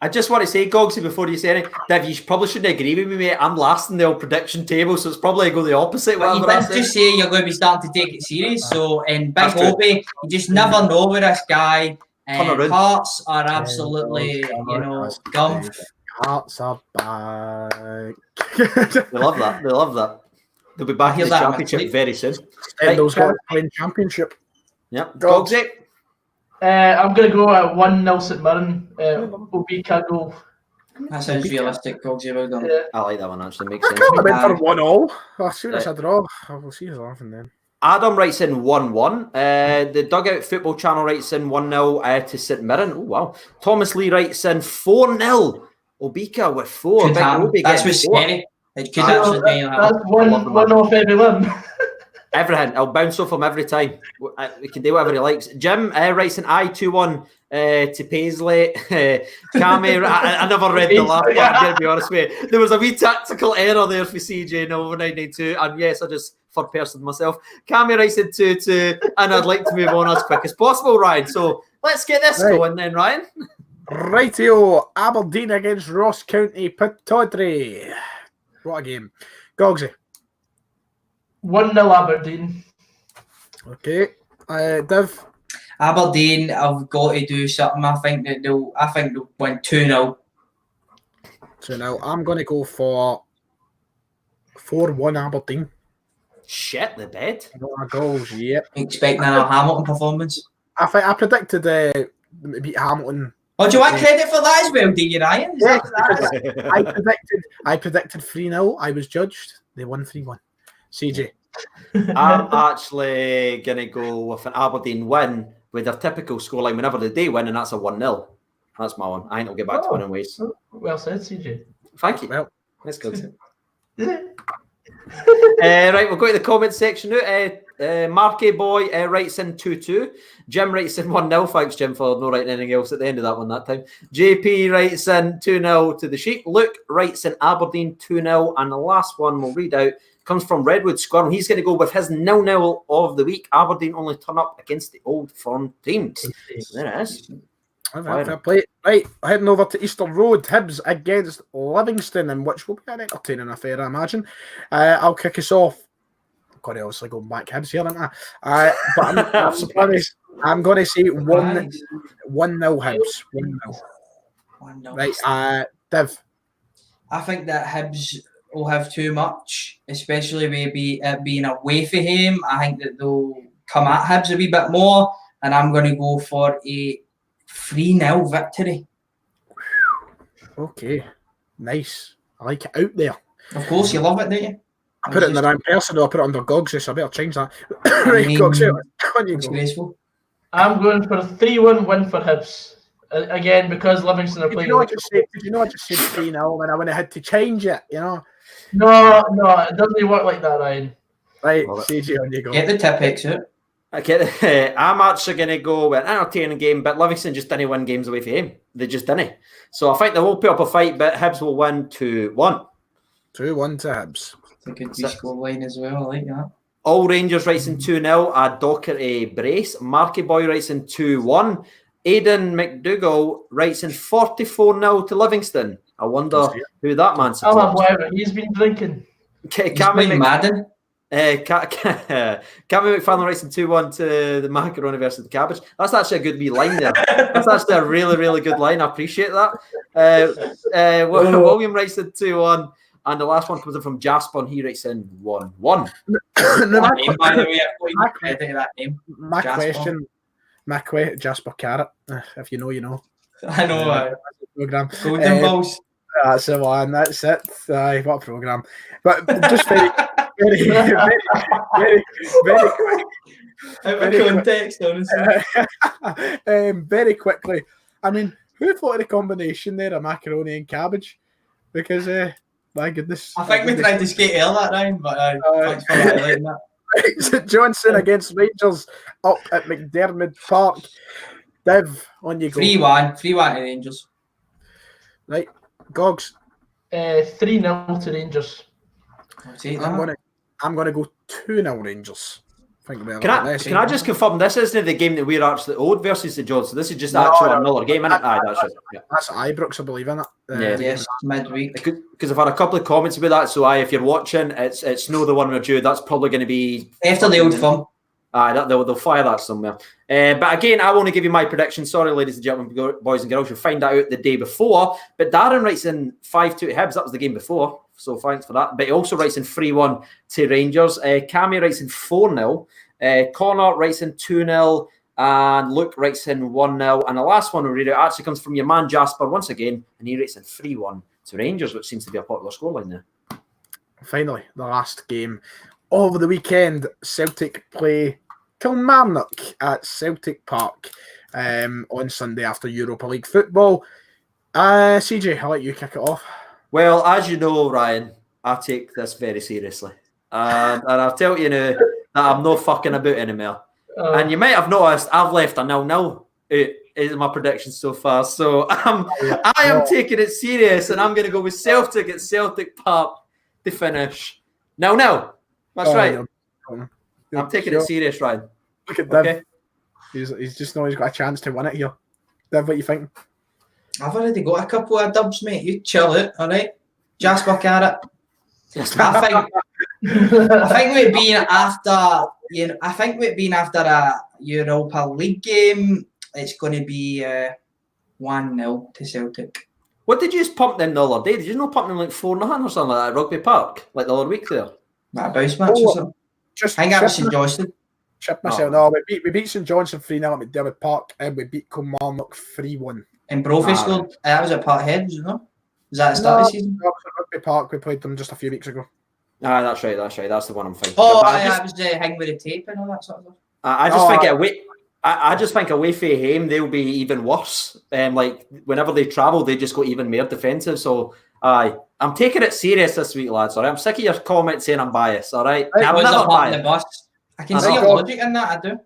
I just want to say, Gogsy, before you say anything, Div, you probably shouldn't agree with me, mate. I'm last in the old prediction table, so it's probably go the opposite. Well, you did just say you're going to be starting to take it serious. So, in Big Hobby, you just never know with this guy. Hearts are absolutely, gum. Hearts are back. They love that. They'll be back in the championship very soon. Those guys playing championship. Yep. Gogsy. I'm going to go at 1-0 St Mirren. Obika goal. That sounds realistic, Gogsy. Well done. I like that one, actually. Makes sense. I went for 1-0. As soon as I draw, we'll see who's laughing then. Adam writes in 1-1. The Dugout Football Channel writes in 1-0 to St Mirren. Oh, wow. Thomas Lee writes in 4-0. Obika with 4. That's what's scary. It could actually be like that's one off everyone. Everything. I'll bounce off him every time. We can do whatever he likes. Jim writes an 2-1 to Paisley. Cammy, I never read the last part, to be honest with you. There was a wee tactical error there for CJ in over 992. And yes, I just third-person myself. Cammy writes in 2-2, and I'd like to move on as quick as possible, Ryan. So let's get this going then, Ryan. Rightio. Aberdeen against Ross County Pittodrie. What a game. Gogsy. 1-0 Aberdeen. Okay. Div. Aberdeen, I've got to do something. I think they'll win 2-0. 2-0. I'm going to go for 4-1 Aberdeen. Shit, the bed. Goals, yep. Expecting another Hamilton performance. I predicted beat Hamilton. Oh, do you want credit for that as well, do you, Ryan? Yeah, I predicted 3-0. I was judged. They won 3-1. CJ. I'm actually going to go with an Aberdeen win with their typical scoreline whenever they win, and that's a 1-0. That's my one. I think I'll get back to winning ways. Well said, CJ. Thank you. Well, let's go. Right, we'll go to the comment section now. Marky Boy writes in 2-2. Jim writes in 1-0. Thanks, Jim, for not writing anything else at the end of that one that time. JP writes in 2-0 to the Sheep. Luke writes in Aberdeen 2-0. And the last one we'll read out comes from Redwood Squirrel. He's going to go with his 0-0 of the week. Aberdeen only turn up against the Old Firm teams. There it is. Right, heading over to Easter Road, Hibs against Livingston, and which will be an entertaining affair, I imagine. I'll kick us off. I've got to obviously go back Hibs here, haven't I? But I'm going to say 1-0 Hibs. 1-0. Right, Div. I think that Hibs will have too much, especially maybe it being away for him. I think that they'll come at Hibs a wee bit more, and I'm going to go for a 3-0 victory. Okay, nice. I like it out there. Of course, you love it, don't you? I put it in the wrong person, though. I put it under Gogsy, so I better change that. Right, Gogsy, disgraceful. I'm going for a 3-1 win for Hibs. Again, because Livingston are playing. Did you know I just said 3-0 and I went ahead to change it, you know? No, it doesn't work like that, Ryan. Right, CJ, on you go. Get the tip exit. Okay, I'm actually going to go with an entertaining game, but Livingston just didn't win games away from him. They just didn't. So I think they will put up a fight, but Hibs will win 2-1. 2-1 to Hibs. It's a good score line as well, I like that. All Rangers writes in 2-0. A Docherty brace. Marky Boy writes in 2-1. Aidan McDougall writes in 44-0 to Livingston. I wonder who that man I'll have supports. whatever he's been drinking. He's playing Madden. Cammy McFarlane writes in 2-1 to the macaroni versus the cabbage. That's actually a good wee line there. That's actually a really, really good line. I appreciate that. William writes in 2-1. And the last one comes in from Jasper, and he writes in 1-1. My question, Jasper Carrot. If you know, you know. I know. Program. Golden Balls. That's the one. That's it. What a program! But just very quick. Out of context, honestly. Very quickly. I mean, who thought of the combination there of macaroni and cabbage? Because, my goodness. I think we tried to skate L that round, but thanks for highlighting that. St Johnstone against Rangers up at McDermott Park. Div, on you go. 3-1 to Rangers. Right, Gogs. 3-0 to Rangers. I'm gonna go 2-0 Rangers. Can I just confirm this isn't the game that we're actually owed versus the Johnstone? This is just another game, isn't it? Aye, that's right. Yeah. That's Ibrox, I believe, isn't Yeah. it? Yes, midweek. Because I've had a couple of comments about that. So if you're watching, it's no the one we're due. That's probably going to be after the Old Firm. They'll fire that somewhere. But again, I want to give you my prediction. Sorry, ladies and gentlemen, boys and girls, you'll find that out the day before. But Darren writes in 5-2 to Hibs. That was the game before. So thanks for that. But he also writes in 3-1 to Rangers. Cammy writes in 4-0. Connor writes in 2-0. And Luke writes in 1-0. And the last one we read out actually comes from your man Jasper once again. And he writes in 3-1 to Rangers, which seems to be a popular scoreline there. Finally, the last game over the weekend. Celtic play Kilmarnock at Celtic Park on Sunday after Europa League football. CJ, I'll let you kick it off. Well, as you know, Ryan, I take this very seriously. And I'll tell you now that I'm not fucking about anymore. And you might have noticed I've left a 0-0 is my prediction so far. So I am taking it serious, and I'm going to go with Celtic at Celtic Park to finish 0-0. That's right. I'm taking it serious, Ryan. Look at Div. Okay. He's just know he's got a chance to win it here. Div, what you think? I've already got a couple of dubs, mate. You chill it, all right? Jasper Carrot. I think we've been after, a Europa League game. It's going to be 1-0 to Celtic. What did you just pump them the other day? Did you not pump them like 4-0 or something like that at Rugby Park, like the other week there? That a bounce match or something? I think that was St Johnstone. Chip myself. No, we beat St Johnstone 3-0 at McDermott Park, and we beat Kilmarnock 3-1. And Brophy scored. That was at Parkhead, wasn't it? Was that the start of the season? No, it was at Rugby Park. We played them just a few weeks ago. That's right. That's the one I'm thinking. That was the hang with the tape and all that sort of stuff. I just think away from home they'll be even worse. Like whenever they travel, they just go even more defensive. So I'm taking it serious this week, lads. All right, I'm sick of your comments saying I'm biased. All right, I'm never biased. I can see your logic in that. I do.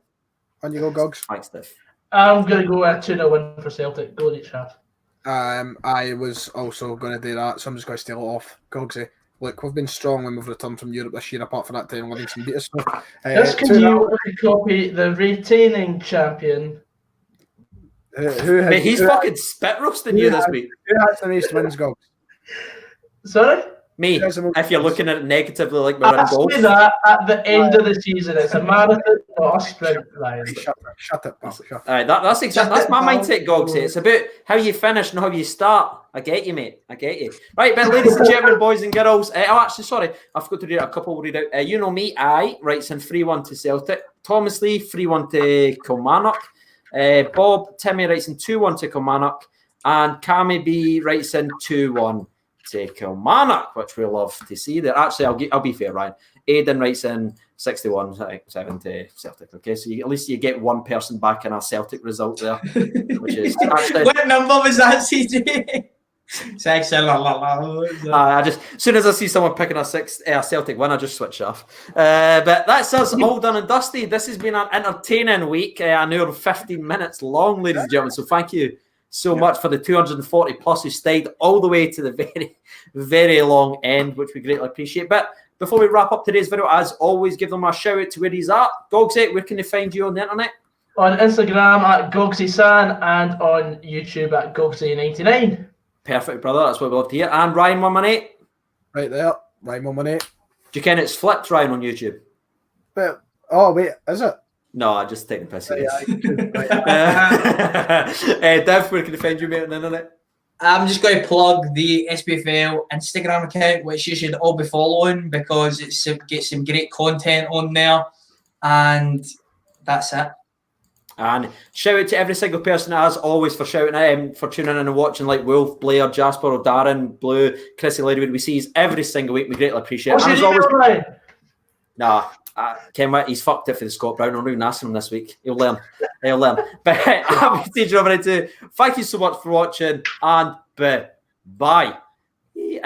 On you go, Gogs. Thanks, Steph. I'm going to go a 2-0 win for Celtic. Go each half. I was also going to do that, so I'm just going to steal it off. Gogsy. Look, we've been strong when we've returned from Europe this year, apart from that time Livingston beat us. Just can you copy the retaining champion? He's fucking spit roasting you this week. Who has the most wins, Gogs? Sorry? Me, if you're looking at it negatively like we're in golf. I say that at the end of the season. It's a marathon, not a sprint, Ryan. Shut it, pal. That's my mindset, Gogs. It's about how you finish and how you start. I get you, mate. I get you. Right, but ladies and gentlemen, boys and girls. I forgot to read out a couple. Read out. You know me. Writes in 3-1 to Celtic. Thomas Lee 3-1 to Kilmarnock. Timmy writes in 2-1 to Kilmarnock, and Cammy B writes in 2-1 to Kilmarnock, which we love to see. There, actually, I'll be fair, Ryan. Aidan writes in 61-7 to Celtic. Okay, so at least you get one person back in a Celtic result there, which is actually. What number was that, CJ? 6. As soon as I see someone picking a Celtic win, I just switch off. But that's us all done and dusty. This has been an entertaining week. An hour and 15 minutes long, ladies and gentlemen. So thank you so much for the 240 plus who stayed all the way to the very, very long end, which we greatly appreciate. But before we wrap up today's video, as always, give them a shout out to where he's at. Gogsy, where can they find you on the internet? On Instagram at Gogsy-san and on YouTube at Gogsy99. Perfect, brother. That's what we love to hear. And Ryan 118. Right there, Ryan 118. Do you ken it's flipped, Ryan, on YouTube? But, oh, wait, is it? No, I just taking piss. Right. Dev, where can they find you, mate, on the internet? I'm just going to plug the Spfl Instagram account, which you should all be following because it gets some great content on there. And that's it. And shout out to every single person, as always, for shouting for tuning in and watching, like Wolf, Blair, Jasper, Darren, Blue, Chrissy Ladywood. We see every single week. We greatly appreciate it. What's your email, Ryan? Nah, Ken, he's fucked it for the Scott Brown. I'm not even asking him this week. He'll learn. But I'm Steve Roberto. Thank you so much for watching, and bye.